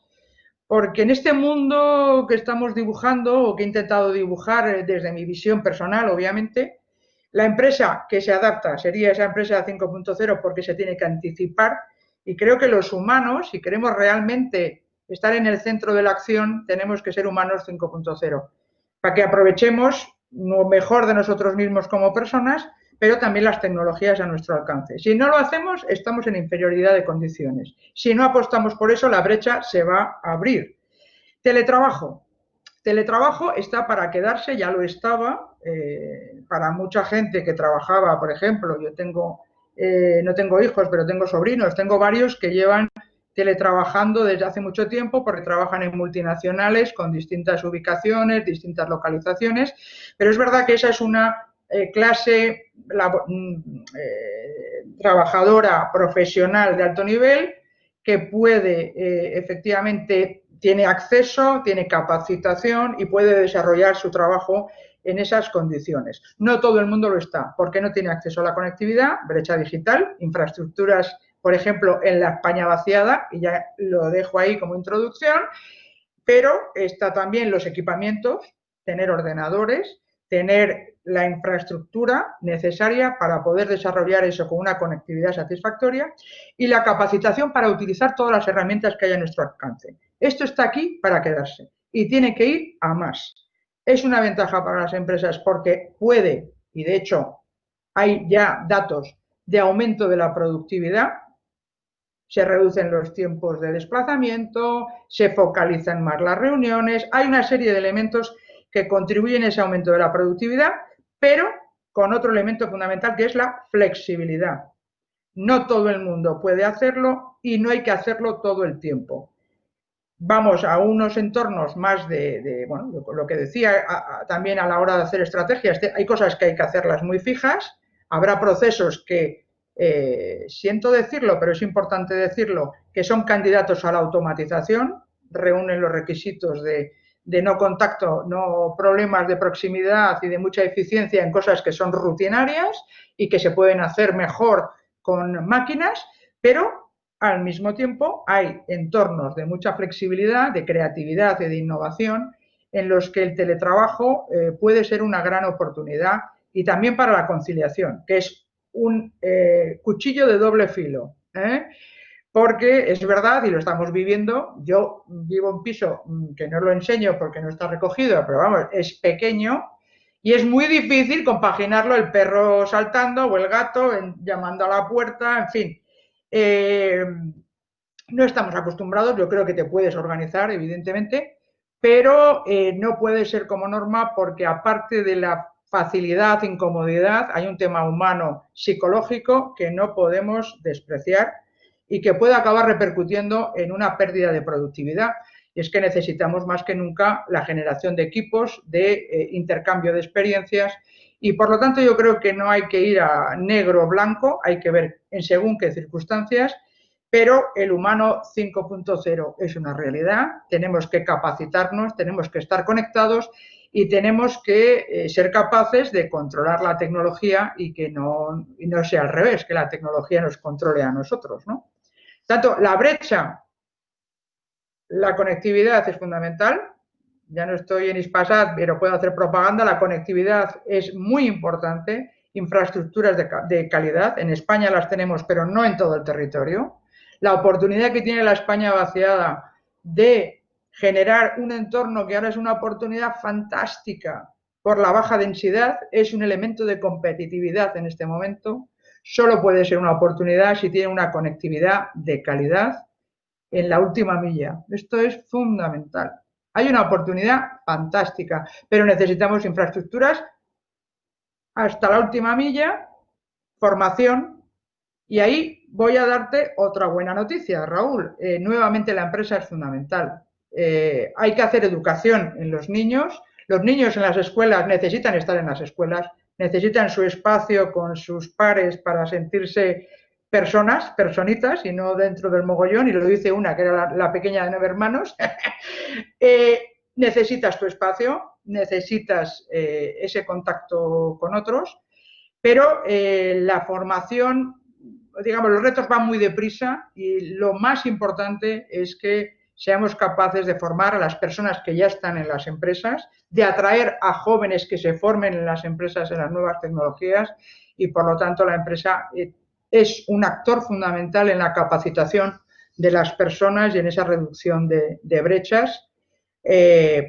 Speaker 3: porque en este mundo que estamos dibujando o que he intentado dibujar desde mi visión personal, obviamente, la empresa que se adapta sería esa empresa 5.0 porque se tiene que anticipar, y creo que los humanos, si queremos realmente estar en el centro de la acción, tenemos que ser humanos 5.0, para que aprovechemos lo mejor de nosotros mismos como personas, pero también las tecnologías a nuestro alcance. Si no lo hacemos, estamos en inferioridad de condiciones. Si no apostamos por eso, la brecha se va a abrir. Teletrabajo. Teletrabajo está para quedarse, ya lo estaba, para mucha gente que trabajaba, por ejemplo, yo no tengo hijos, pero tengo sobrinos, tengo varios que llevan teletrabajando desde hace mucho tiempo porque trabajan en multinacionales con distintas ubicaciones, distintas localizaciones, pero es verdad que esa es una clase trabajadora profesional de alto nivel que puede efectivamente, tiene acceso, tiene capacitación y puede desarrollar su trabajo en esas condiciones. No todo el mundo lo está, porque no tiene acceso a la conectividad, brecha digital, infraestructuras, por ejemplo, en la España vaciada, y ya lo dejo ahí como introducción, pero está también los equipamientos, tener ordenadores, tener la infraestructura necesaria para poder desarrollar eso con una conectividad satisfactoria y la capacitación para utilizar todas las herramientas que hay a nuestro alcance. Esto está aquí para quedarse y tiene que ir a más. Es una ventaja para las empresas porque puede, y de hecho hay ya datos de aumento de la productividad, se reducen los tiempos de desplazamiento, se focalizan más las reuniones, hay una serie de elementos que contribuyen a ese aumento de la productividad, pero con otro elemento fundamental que es la flexibilidad. No todo el mundo puede hacerlo y no hay que hacerlo todo el tiempo. Vamos a unos entornos más bueno, lo que decía también a la hora de hacer estrategias, hay cosas que hay que hacerlas muy fijas, habrá procesos que, siento decirlo, pero es importante decirlo, que son candidatos a la automatización, reúnen los requisitos de no contacto, no problemas de proximidad y de mucha eficiencia en cosas que son rutinarias y que se pueden hacer mejor con máquinas, pero al mismo tiempo hay entornos de mucha flexibilidad, de creatividad y de innovación en los que el teletrabajo puede ser una gran oportunidad y también para la conciliación, que es un cuchillo de doble filo, porque es verdad, y lo estamos viviendo, yo vivo en un piso que no lo enseño porque no está recogido, pero vamos, es pequeño y es muy difícil compaginarlo, el perro saltando o el gato llamando a la puerta, en fin. No estamos acostumbrados, yo creo que te puedes organizar, evidentemente, pero no puede ser como norma porque aparte de la facilidad, incomodidad, hay un tema humano, psicológico, que no podemos despreciar y que puede acabar repercutiendo en una pérdida de productividad. Y es que necesitamos más que nunca la generación de equipos, de intercambio de experiencias y por lo tanto yo creo que no hay que ir a negro o blanco, hay que ver en según qué circunstancias, pero el humano 5.0 es una realidad, tenemos que capacitarnos, tenemos que estar conectados y tenemos que ser capaces de controlar la tecnología y que no sea al revés, que la tecnología nos controle a nosotros, ¿no? Tanto la brecha, la conectividad es fundamental, ya no estoy en Hispasat, pero puedo hacer propaganda, la conectividad es muy importante, infraestructuras de calidad, en España las tenemos, pero no en todo el territorio. La oportunidad que tiene la España vaciada de generar un entorno que ahora es una oportunidad fantástica por la baja densidad, es un elemento de competitividad en este momento. Solo puede ser una oportunidad si tiene una conectividad de calidad en la última milla. Esto es fundamental. Hay una oportunidad fantástica, pero necesitamos infraestructuras hasta la última milla, formación, y ahí voy a darte otra buena noticia, Raúl. Nuevamente la empresa es fundamental. Hay que hacer educación en los niños. Los niños en las escuelas necesitan estar en las escuelas, necesitan su espacio con sus pares para sentirse personitas y no dentro del mogollón, y lo dice una que era la pequeña de 9 hermanos. Necesitas tu espacio, necesitas ese contacto con otros, pero la formación digamos, los retos van muy deprisa y lo más importante es que seamos capaces de formar a las personas que ya están en las empresas, de atraer a jóvenes que se formen en las empresas en las nuevas tecnologías y, por lo tanto, la empresa es un actor fundamental en la capacitación de las personas y en esa reducción de brechas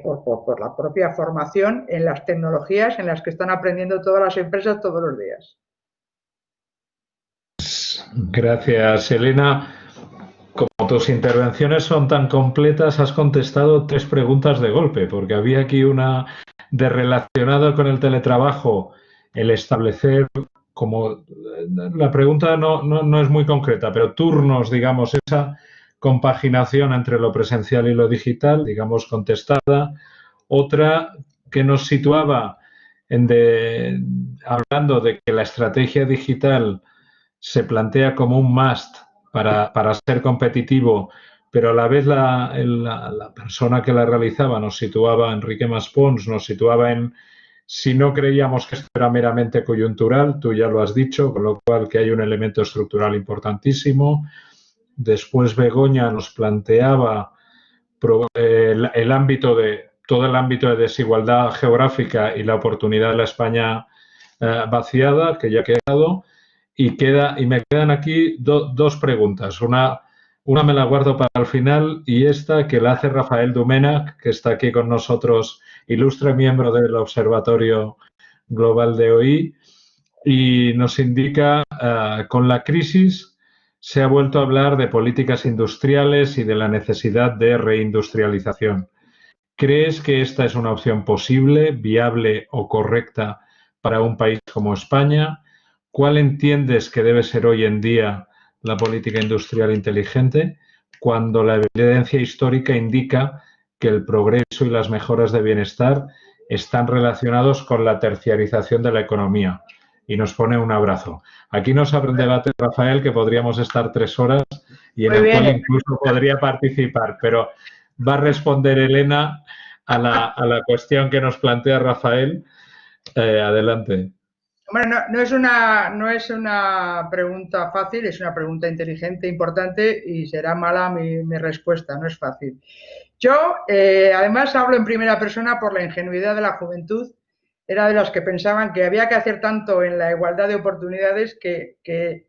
Speaker 3: por la propia formación en las tecnologías en las que están aprendiendo todas las empresas todos los días.
Speaker 2: Gracias, Elena. Como tus intervenciones son tan completas, has contestado 3 preguntas de golpe, porque había aquí una de relacionado con el teletrabajo, el establecer como la pregunta no es muy concreta, pero turnos, digamos, esa compaginación entre lo presencial y lo digital, digamos, contestada. Otra que nos situaba hablando de que la estrategia digital se plantea como un must para ser competitivo, pero a la vez la persona que la realizaba nos situaba, Enrique Maspons, nos situaba en si no creíamos que esto era meramente coyuntural, tú ya lo has dicho, con lo cual que hay un elemento estructural importantísimo. Después Begoña nos planteaba el ámbito todo el ámbito de desigualdad geográfica y la oportunidad de la España vaciada, que ya ha quedado. Y me quedan aquí 2 preguntas. Una me la guardo para el final y esta que la hace Rafael Domènech, que está aquí con nosotros, ilustre miembro del Observatorio Global de OI, y nos indica, con la crisis se ha vuelto a hablar de políticas industriales y de la necesidad de reindustrialización. ¿Crees que esta es una opción posible, viable o correcta para un país como España? ¿Cuál entiendes que debe ser hoy en día la política industrial inteligente cuando la evidencia histórica indica que el progreso y las mejoras de bienestar están relacionados con la terciarización de la economía? Y nos pone un abrazo. Aquí nos abre un debate, Rafael, que podríamos estar 3 horas y en el cual incluso podría participar, pero va a responder Elena a la cuestión que nos plantea Rafael. Adelante.
Speaker 3: Bueno, no es una pregunta fácil, es una pregunta inteligente, importante y será mala mi respuesta, no es fácil. Yo, además, hablo en primera persona por la ingenuidad de la juventud. Era de los que pensaban que había que hacer tanto en la igualdad de oportunidades que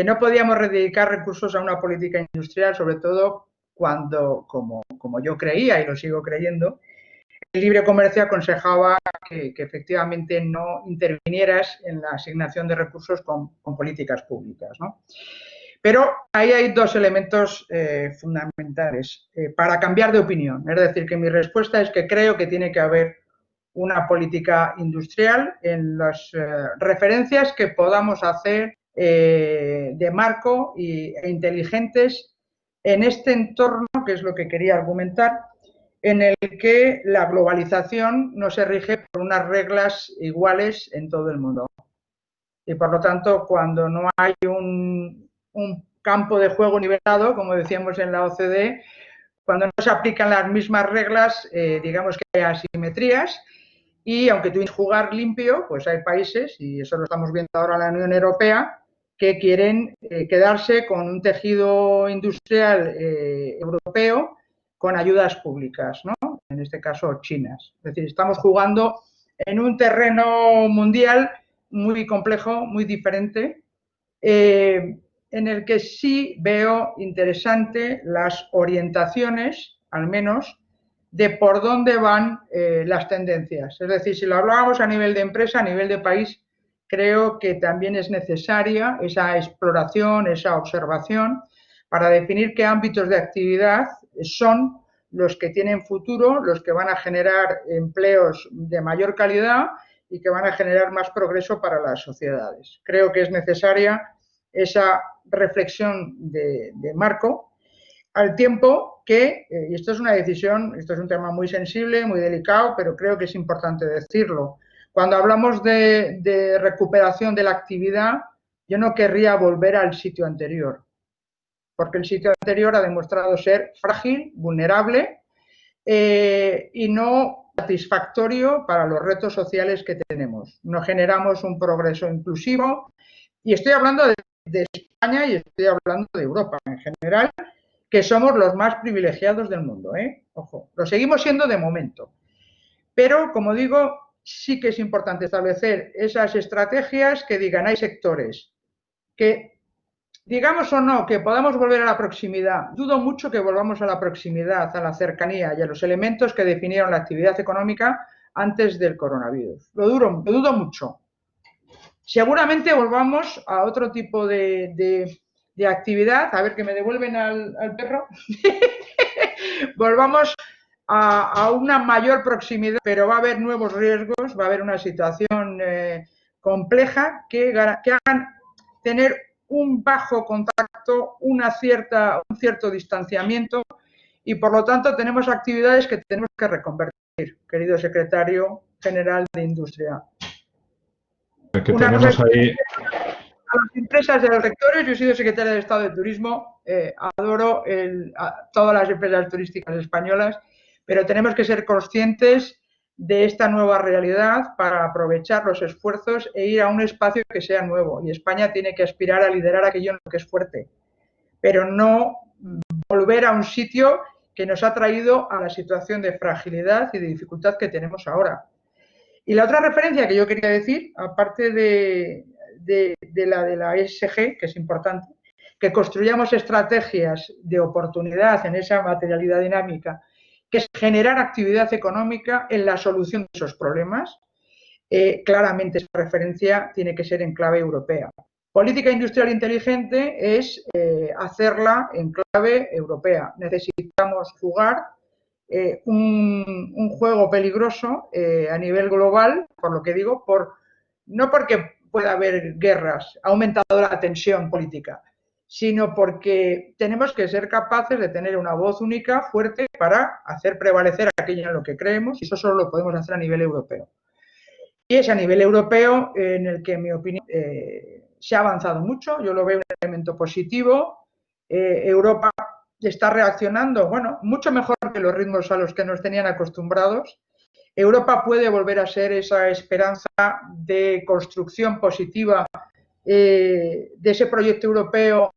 Speaker 3: no podíamos dedicar recursos a una política industrial, sobre todo cuando, como yo creía y lo sigo creyendo, el libre comercio aconsejaba que efectivamente no intervinieras en la asignación de recursos con políticas públicas, ¿no? Pero ahí hay 2 elementos fundamentales para cambiar de opinión. Es decir, que mi respuesta es que creo que tiene que haber una política industrial en las referencias que podamos hacer de marco e inteligentes en este entorno, que es lo que quería argumentar, en el que la globalización no se rige por unas reglas iguales en todo el mundo. Y por lo tanto, cuando no hay un campo de juego nivelado, como decíamos en la OCDE, cuando no se aplican las mismas reglas, digamos que hay asimetrías, y aunque tú quieres jugar limpio, pues hay países, y eso lo estamos viendo ahora en la Unión Europea, que quieren quedarse con un tejido industrial europeo con ayudas públicas, ¿no? En este caso, chinas. Es decir, estamos jugando en un terreno mundial muy complejo, muy diferente, en el que sí veo interesante las orientaciones, al menos, de por dónde van las tendencias. Es decir, si lo hablábamos a nivel de empresa, a nivel de país, creo que también es necesaria esa exploración, esa observación, para definir qué ámbitos de actividad son los que tienen futuro, los que van a generar empleos de mayor calidad y que van a generar más progreso para las sociedades. Creo que es necesaria esa reflexión de marco, al tiempo que, y esto es una decisión, esto es un tema muy sensible, muy delicado, pero creo que es importante decirlo, cuando hablamos de recuperación de la actividad, yo no querría volver al sitio anterior, porque el sitio anterior ha demostrado ser frágil, vulnerable y no satisfactorio para los retos sociales que tenemos. No generamos un progreso inclusivo y estoy hablando de España y estoy hablando de Europa en general, que somos los más privilegiados del mundo, ¿eh? Ojo, lo seguimos siendo de momento. Pero, como digo, sí que es importante establecer esas estrategias que digan, hay sectores que, digamos o no, que podamos volver a la proximidad. Dudo mucho que volvamos a la proximidad, a la cercanía y a los elementos que definieron la actividad económica antes del coronavirus. Lo dudo mucho. Seguramente volvamos a otro tipo de actividad. A ver, que me devuelven al perro. Volvamos a una mayor proximidad, pero va a haber nuevos riesgos, va a haber una situación compleja que hagan tener un bajo contacto, un cierto distanciamiento, y por lo tanto tenemos actividades que tenemos que reconvertir, querido secretario general de Industria.
Speaker 2: Que tenemos ahí...
Speaker 3: A las empresas de los sectores, yo he sido secretaria de Estado de Turismo, adoro a todas las empresas turísticas españolas, pero tenemos que ser conscientes de esta nueva realidad para aprovechar los esfuerzos e ir a un espacio que sea nuevo. Y España tiene que aspirar a liderar aquello en lo que es fuerte, pero no volver a un sitio que nos ha traído a la situación de fragilidad y de dificultad que tenemos ahora. Y la otra referencia que yo quería decir, aparte de la ESG, que es importante, que construyamos estrategias de oportunidad en esa materialidad dinámica, que es generar actividad económica en la solución de esos problemas. Claramente esa referencia tiene que ser en clave europea. Política industrial inteligente es hacerla en clave europea. Necesitamos jugar un juego peligroso a nivel global, por lo que digo, no porque pueda haber guerras, ha aumentado la tensión política, sino porque tenemos que ser capaces de tener una voz única, fuerte, para hacer prevalecer aquello en lo que creemos, y eso solo lo podemos hacer a nivel europeo. Y es a nivel europeo en el que, en mi opinión, se ha avanzado mucho, yo lo veo un elemento positivo. Europa está reaccionando, bueno, mucho mejor que los ritmos a los que nos tenían acostumbrados. Europa puede volver a ser esa esperanza de construcción positiva de ese proyecto europeo,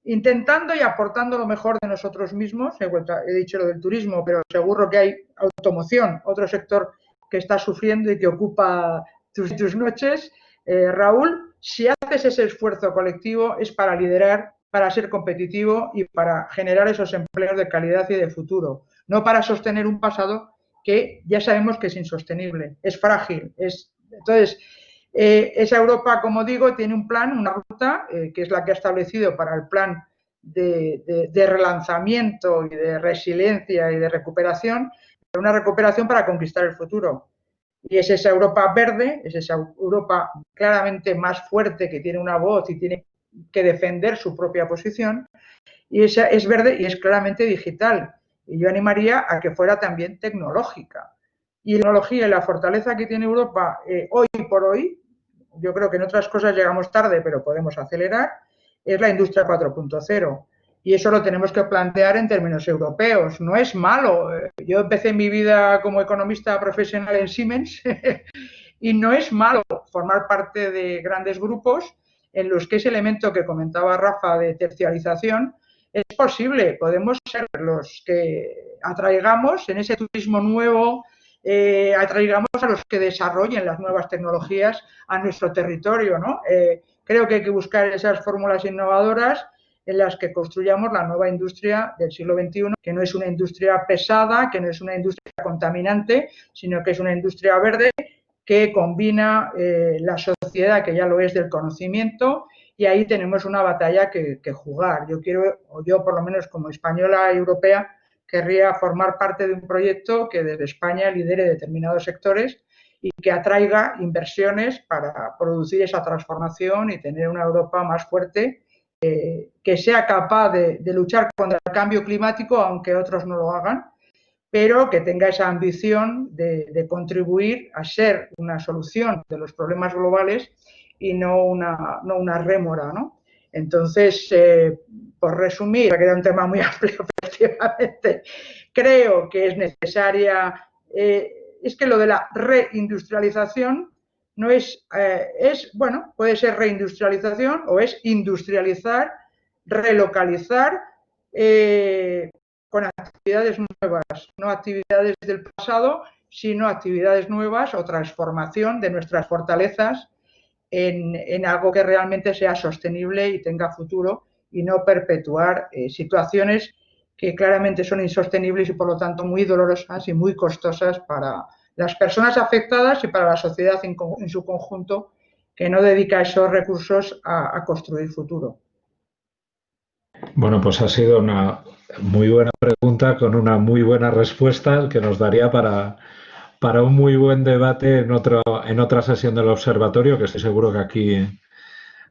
Speaker 3: intentando y aportando lo mejor de nosotros mismos. He dicho lo del turismo, pero seguro que hay automoción, otro sector que está sufriendo y que ocupa tus noches. Raúl, si haces ese esfuerzo colectivo es para liderar, para ser competitivo y para generar esos empleos de calidad y de futuro, no para sostener un pasado que ya sabemos que es insostenible, es frágil. Entonces, esa Europa, como digo, tiene un plan, una ruta, que es la que ha establecido para el plan de relanzamiento y de resiliencia y de recuperación, pero una recuperación para conquistar el futuro. Y es esa Europa verde, es esa Europa claramente más fuerte, que tiene una voz y tiene que defender su propia posición, y esa es verde y es claramente digital. Y yo animaría a que fuera también tecnológica. Y la tecnología y la fortaleza que tiene Europa hoy por hoy, yo creo que en otras cosas llegamos tarde, pero podemos acelerar, es la industria 4.0. Y eso lo tenemos que plantear en términos europeos. No es malo. Yo empecé mi vida como economista profesional en Siemens y no es malo formar parte de grandes grupos en los que ese elemento que comentaba Rafa de terciarización es posible. Podemos ser los que atraigamos en ese turismo nuevo, atraigamos a los que desarrollen las nuevas tecnologías a nuestro territorio, ¿no? Creo que hay que buscar esas fórmulas innovadoras en las que construyamos la nueva industria del siglo XXI, que no es una industria pesada, que no es una industria contaminante, sino que es una industria verde que combina la sociedad, que ya lo es, del conocimiento, y ahí tenemos una batalla que jugar. Yo por lo menos como española y europea, querría formar parte de un proyecto que desde España lidere determinados sectores y que atraiga inversiones para producir esa transformación y tener una Europa más fuerte, que sea capaz de luchar contra el cambio climático, aunque otros no lo hagan, pero que tenga esa ambición de contribuir a ser una solución de los problemas globales y no una rémora, ¿no? Entonces, por resumir, que era un tema muy amplio, efectivamente, creo que es necesaria, es que lo de la reindustrialización no es, bueno, puede ser reindustrialización o es industrializar, relocalizar con actividades nuevas, no actividades del pasado, sino actividades nuevas o transformación de nuestras fortalezas en algo que realmente sea sostenible y tenga futuro y no perpetuar situaciones que claramente son insostenibles y por lo tanto muy dolorosas y muy costosas para las personas afectadas y para la sociedad en su conjunto, que no dedica esos recursos a construir futuro.
Speaker 2: Bueno, pues ha sido una muy buena pregunta con una muy buena respuesta que nos daría para un muy buen debate en otra sesión del observatorio, que estoy seguro que aquí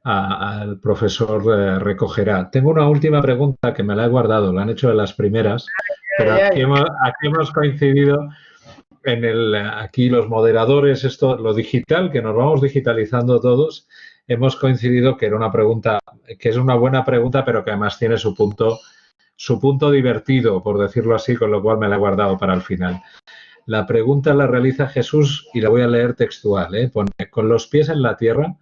Speaker 2: al profesor recogerá. Tengo una última pregunta que me la he guardado, la han hecho de las primeras, pero aquí hemos coincidido aquí los moderadores, esto, lo digital, que nos vamos digitalizando todos, hemos coincidido que era una pregunta, que es una buena pregunta, pero que además tiene su punto divertido, por decirlo así, con lo cual me la he guardado para el final. La pregunta la realiza Jesús y la voy a leer textual. Pone, con los pies en la tierra,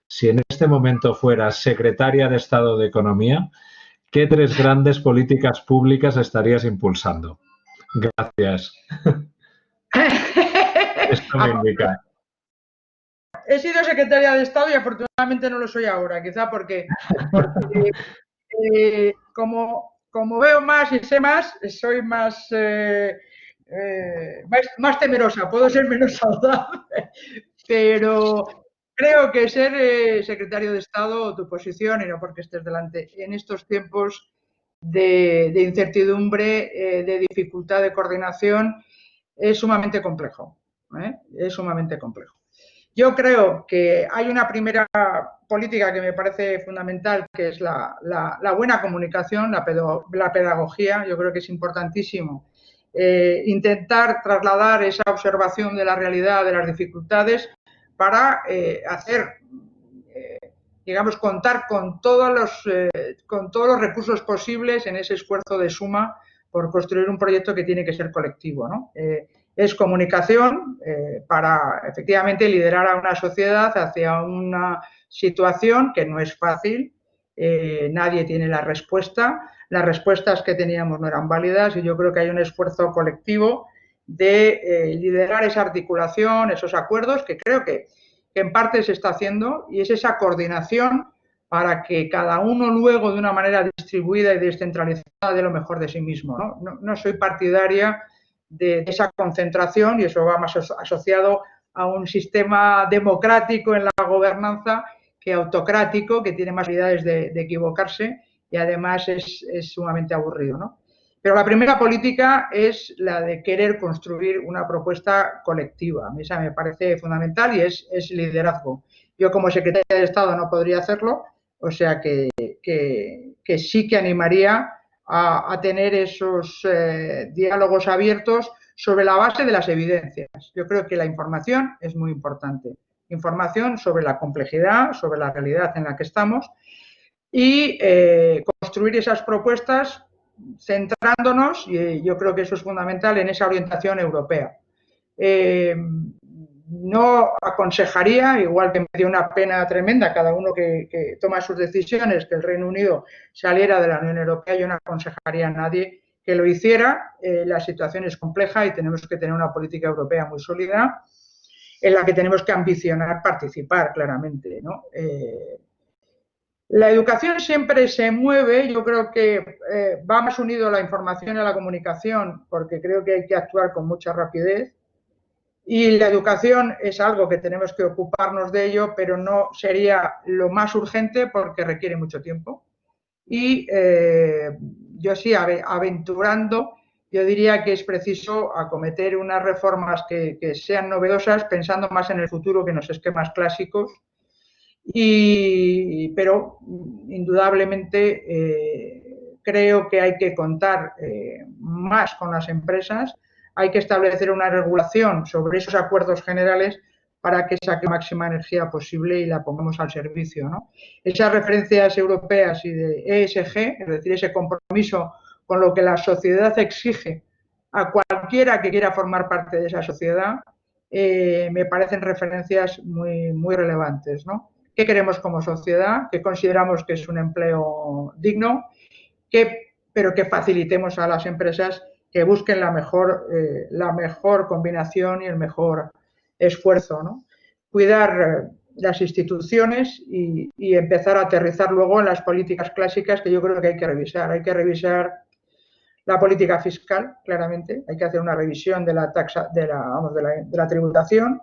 Speaker 2: si en este momento fueras secretaria de Estado de Economía, ¿qué 3 grandes políticas públicas estarías impulsando? Gracias. Esto me indica.
Speaker 3: He sido secretaria de Estado y afortunadamente no lo soy ahora, quizá porque como veo más y sé más, soy más temerosa, puedo ser menos saludable, pero creo que ser secretario de Estado, tu posición, y no porque estés delante, en estos tiempos de incertidumbre, de dificultad de coordinación, es sumamente complejo. Es sumamente complejo. Yo creo que hay una primera política que me parece fundamental, que es la buena comunicación, la pedagogía. Yo creo que es importantísimo intentar trasladar esa observación de la realidad, de las dificultades, para hacer, digamos, contar con todos los recursos posibles en ese esfuerzo de suma por construir un proyecto que tiene que ser colectivo, ¿no? Es comunicación para efectivamente liderar a una sociedad hacia una situación que no es fácil, nadie tiene la respuesta, las respuestas que teníamos no eran válidas y yo creo que hay un esfuerzo colectivo de liderar esa articulación, esos acuerdos, que creo que en parte se está haciendo, y es esa coordinación para que cada uno luego de una manera distribuida y descentralizada dé lo mejor de sí mismo, ¿no? No soy partidaria de esa concentración, y eso va más asociado a un sistema democrático en la gobernanza que autocrático, que tiene más habilidades de equivocarse y además es sumamente aburrido, ¿no? Pero la primera política es la de querer construir una propuesta colectiva. A mí esa me parece fundamental y es liderazgo. Yo como secretaria de Estado no podría hacerlo, o sea que sí que animaría a tener esos diálogos abiertos sobre la base de las evidencias. Yo creo que la información es muy importante. Información sobre la complejidad, sobre la realidad en la que estamos y construir esas propuestas centrándonos, y yo creo que eso es fundamental, en esa orientación europea. No aconsejaría, igual que me dio una pena tremenda cada uno que toma sus decisiones, que el Reino Unido saliera de la Unión Europea, yo no aconsejaría a nadie que lo hiciera. La situación es compleja y tenemos que tener una política europea muy sólida en la que tenemos que ambicionar participar claramente, ¿no? La educación siempre se mueve, yo creo que va más unido a la información y a la comunicación, porque creo que hay que actuar con mucha rapidez. Y la educación es algo que tenemos que ocuparnos de ello, pero no sería lo más urgente porque requiere mucho tiempo. Y yo sí, aventurando, yo diría que es preciso acometer unas reformas que sean novedosas, pensando más en el futuro que en los esquemas clásicos. Pero indudablemente creo que hay que contar más con las empresas, hay que establecer una regulación sobre esos acuerdos generales para que saque máxima energía posible y la pongamos al servicio, ¿no? Esas referencias europeas y de ESG, es decir, ese compromiso con lo que la sociedad exige a cualquiera que quiera formar parte de esa sociedad, me parecen referencias muy relevantes, ¿no? ¿Qué queremos como sociedad? ¿Qué consideramos que es un empleo digno? Pero que facilitemos a las empresas que busquen la mejor combinación y el mejor esfuerzo, ¿no? Cuidar las instituciones y empezar a aterrizar luego en las políticas clásicas que yo creo que hay que revisar. Hay que revisar la política fiscal, claramente. Hay que hacer una revisión de la tributación,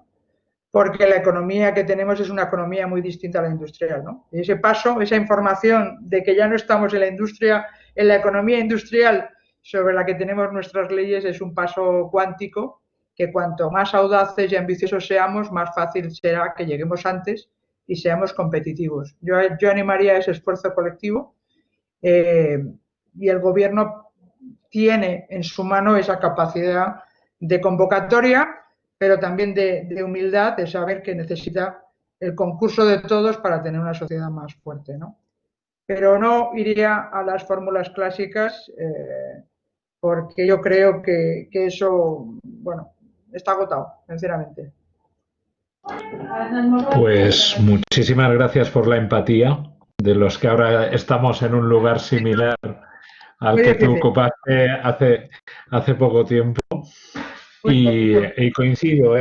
Speaker 3: porque la economía que tenemos es una economía muy distinta a la industrial, ¿no? Y ese paso, esa información de que ya no estamos en la industria, en la economía industrial sobre la que tenemos nuestras leyes, es un paso cuántico que cuanto más audaces y ambiciosos seamos, más fácil será que lleguemos antes y seamos competitivos. Yo animaría a ese esfuerzo colectivo y el gobierno tiene en su mano esa capacidad de convocatoria, pero también de humildad, de saber que necesita el concurso de todos para tener una sociedad más fuerte, ¿no? Pero no iría a las fórmulas clásicas porque yo creo que eso, bueno, está agotado, sinceramente.
Speaker 2: Pues muchísimas gracias por la empatía de los que ahora estamos en un lugar similar al que tú ocupaste hace poco tiempo. Y coincido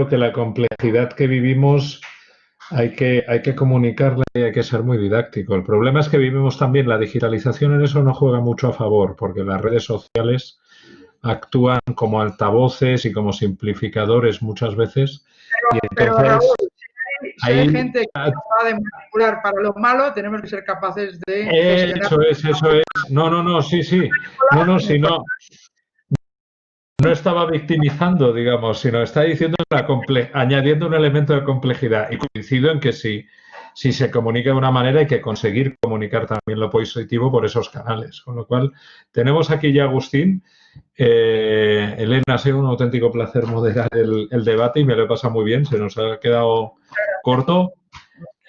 Speaker 2: que la complejidad que vivimos hay que comunicarla y hay que ser muy didáctico. El problema es que vivimos también, la digitalización en eso no juega mucho a favor, porque las redes sociales actúan como altavoces y como simplificadores muchas veces. Y entonces,
Speaker 3: pero Raúl, si hay gente que va a manipular para lo malo, tenemos que ser capaces de gestionar.
Speaker 2: Eso es. No, sí. No, si no. No estaba victimizando, digamos, sino está diciendo añadiendo un elemento de complejidad. Y coincido en que si se comunica de una manera hay que conseguir comunicar también lo positivo por esos canales. Con lo cual, tenemos aquí ya a Agustín. Elena, ha sido un auténtico placer moderar el debate y me lo he pasado muy bien. Se nos ha quedado corto.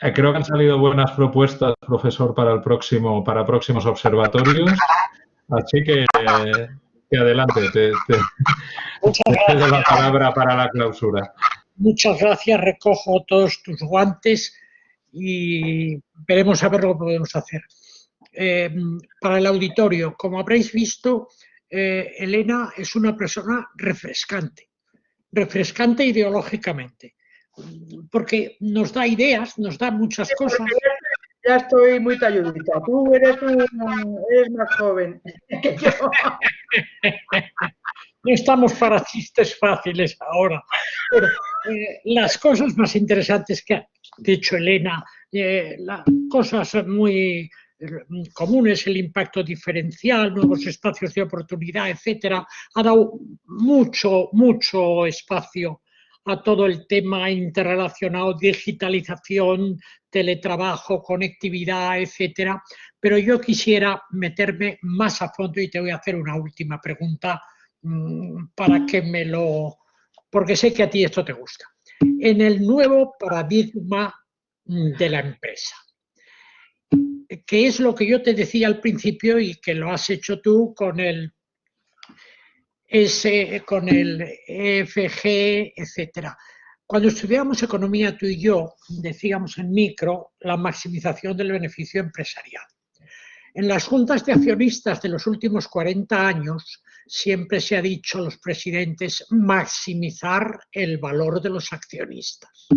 Speaker 2: Creo que han salido buenas propuestas, profesor, para próximos observatorios. Así que adelante, te cedo la palabra para la clausura.
Speaker 1: Muchas gracias, recojo todos tus guantes y veremos a ver lo que podemos hacer. Para el auditorio, como habréis visto, Elena es una persona refrescante ideológicamente, porque nos da ideas, nos da muchas cosas.
Speaker 3: Ya estoy muy talludita. Tú eres más joven que yo.
Speaker 1: No estamos para chistes fáciles ahora. Pero, las cosas más interesantes que ha dicho Elena, las cosas muy comunes, el impacto diferencial, nuevos espacios de oportunidad, etcétera, ha dado mucho espacio a todo el tema interrelacionado, digitalización, teletrabajo, conectividad, etcétera. Pero yo quisiera meterme más a fondo y te voy a hacer una última pregunta para que porque sé que a ti esto te gusta. En el nuevo paradigma de la empresa, que es lo que yo te decía al principio y que lo has hecho tú con el EFG, etcétera. Cuando estudiábamos economía tú y yo, decíamos en micro la maximización del beneficio empresarial. En las juntas de accionistas de los últimos 40 años siempre se ha dicho a los presidentes maximizar el valor de los accionistas.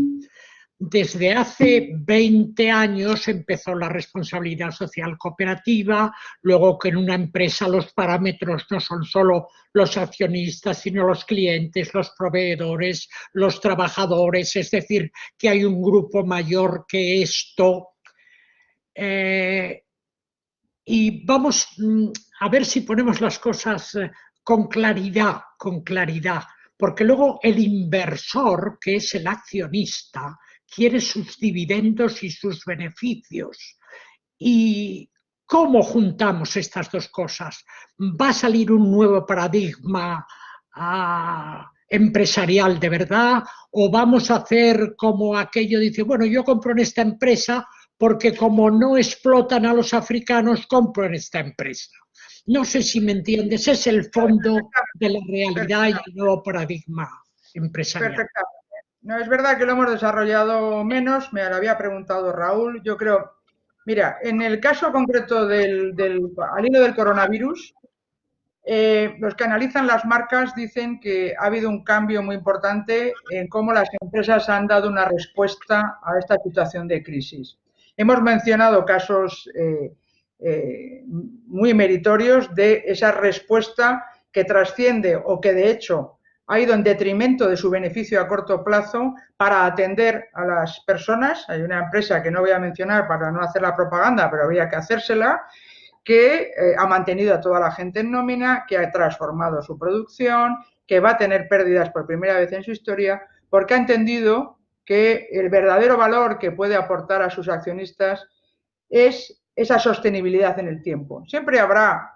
Speaker 1: Desde hace 20 años empezó la responsabilidad social cooperativa, luego que en una empresa los parámetros no son solo los accionistas, sino los clientes, los proveedores, los trabajadores, es decir, que hay un grupo mayor que esto. Y vamos a ver si ponemos las cosas con claridad, porque luego el inversor, que es el accionista, quiere sus dividendos y sus beneficios. ¿Y cómo juntamos estas dos cosas? ¿Va a salir un nuevo paradigma empresarial de verdad? ¿O vamos a hacer como aquello dice, bueno, yo compro en esta empresa porque como no explotan a los africanos, compro en esta empresa? No sé si me entiendes, es el fondo de la realidad y el nuevo paradigma. empresarial.
Speaker 3: Perfectamente. No, es verdad que lo hemos desarrollado menos, me lo había preguntado Raúl. Yo creo, mira, en el caso concreto al hilo del coronavirus, los que analizan las marcas dicen que ha habido un cambio muy importante en cómo las empresas han dado una respuesta a esta situación de crisis. Hemos mencionado casos muy meritorios de esa respuesta que trasciende o que de hecho ha ido en detrimento de su beneficio a corto plazo para atender a las personas. Hay una empresa que no voy a mencionar para no hacer la propaganda, pero había que hacérsela, que ha mantenido a toda la gente en nómina, que ha transformado su producción, que va a tener pérdidas por primera vez en su historia, porque ha entendido que el verdadero valor que puede aportar a sus accionistas es esa sostenibilidad en el tiempo. Siempre habrá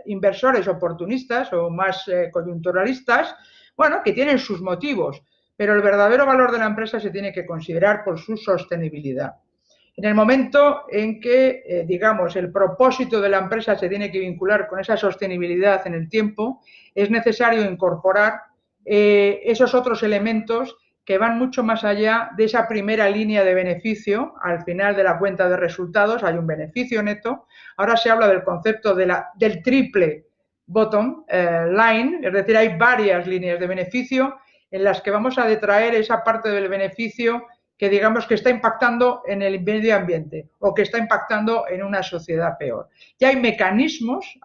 Speaker 3: inversores oportunistas o más coyunturalistas, bueno, que tienen sus motivos, pero el verdadero valor de la empresa se tiene que considerar por su sostenibilidad. En el momento en que, digamos, el propósito de la empresa se tiene que vincular con esa sostenibilidad en el tiempo, es necesario incorporar esos otros elementos que van mucho más allá de esa primera línea de beneficio. Al final de la cuenta de resultados hay un beneficio neto. Ahora se habla del concepto del triple bottom line, es decir, hay varias líneas de beneficio en las que vamos a detraer esa parte del beneficio que digamos que está impactando en el medio ambiente o que está impactando en una sociedad peor. Y hay mecanismos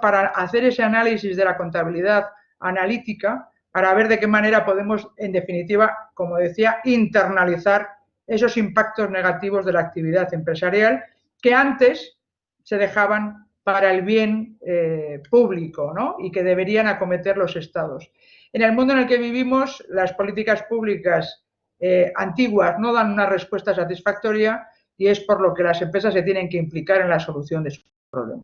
Speaker 3: para hacer ese análisis de la contabilidad analítica para ver de qué manera podemos, en definitiva, como decía, internalizar esos impactos negativos de la actividad empresarial que antes se dejaban para el bien público, ¿no? Y que deberían acometer los estados. En el mundo en el que vivimos, las políticas públicas antiguas no dan una respuesta satisfactoria y es por lo que las empresas se tienen que implicar en la solución de sus problemas.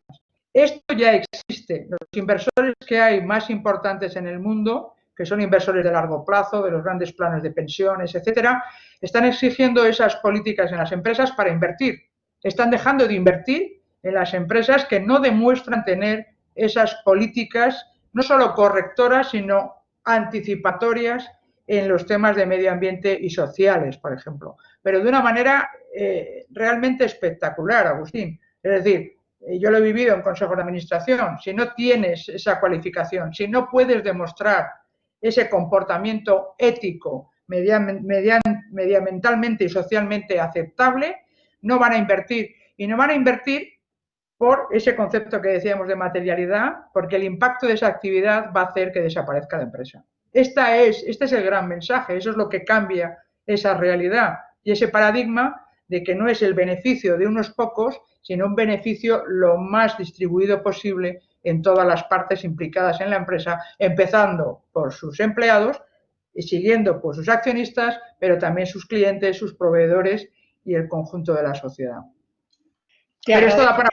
Speaker 3: Esto ya existe. Los inversores que hay más importantes en el mundo, que son inversores de largo plazo, de los grandes planes de pensiones, etcétera, están exigiendo esas políticas en las empresas para invertir. Están dejando de invertir en las empresas que no demuestran tener esas políticas no solo correctoras, sino anticipatorias en los temas de medio ambiente y sociales, por ejemplo, pero de una manera realmente espectacular, Agustín. Es decir, yo lo he vivido en consejos de administración, si no tienes esa cualificación, si no puedes demostrar ese comportamiento ético, medioambientalmente y socialmente aceptable, no van a invertir. Y no van a invertir por ese concepto que decíamos de materialidad, porque el impacto de esa actividad va a hacer que desaparezca la empresa. Este es el gran mensaje, eso es lo que cambia esa realidad y ese paradigma de que no es el beneficio de unos pocos, sino un beneficio lo más distribuido posible en todas las partes implicadas en la empresa, empezando por sus empleados y siguiendo por sus accionistas, pero también sus clientes, sus proveedores y el conjunto de la sociedad.
Speaker 1: Te agradezco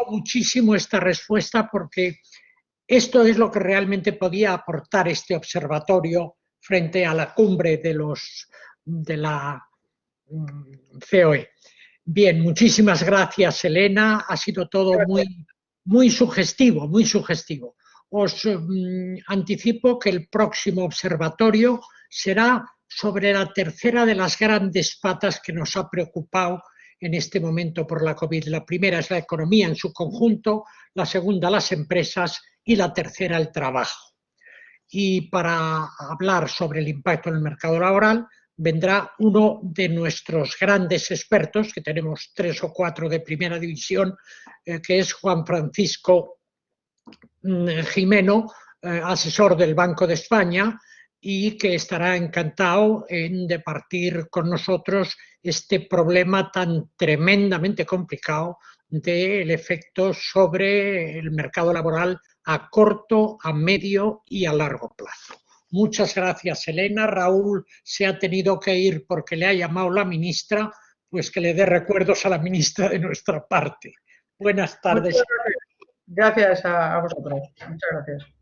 Speaker 1: muchísimo esta respuesta porque esto es lo que realmente podía aportar este observatorio frente a la cumbre de la COE. Bien, muchísimas gracias, Elena. Ha sido todo muy sugestivo, muy sugestivo. Os anticipo que el próximo observatorio será sobre la tercera de las grandes patas que nos ha preocupado en este momento por la COVID. La primera es la economía en su conjunto, la segunda las empresas y la tercera el trabajo. Y para hablar sobre el impacto en el mercado laboral vendrá uno de nuestros grandes expertos, que tenemos 3 o 4 de primera división, que es Juan Francisco Gimeno, asesor del Banco de España, y que estará encantado en departir con nosotros este problema tan tremendamente complicado del efecto sobre el mercado laboral a corto, a medio y a largo plazo. Muchas gracias, Elena. Raúl se ha tenido que ir porque le ha llamado la ministra, pues que le dé recuerdos a la ministra de nuestra parte. Buenas tardes.
Speaker 3: Gracias a vosotros. Muchas gracias.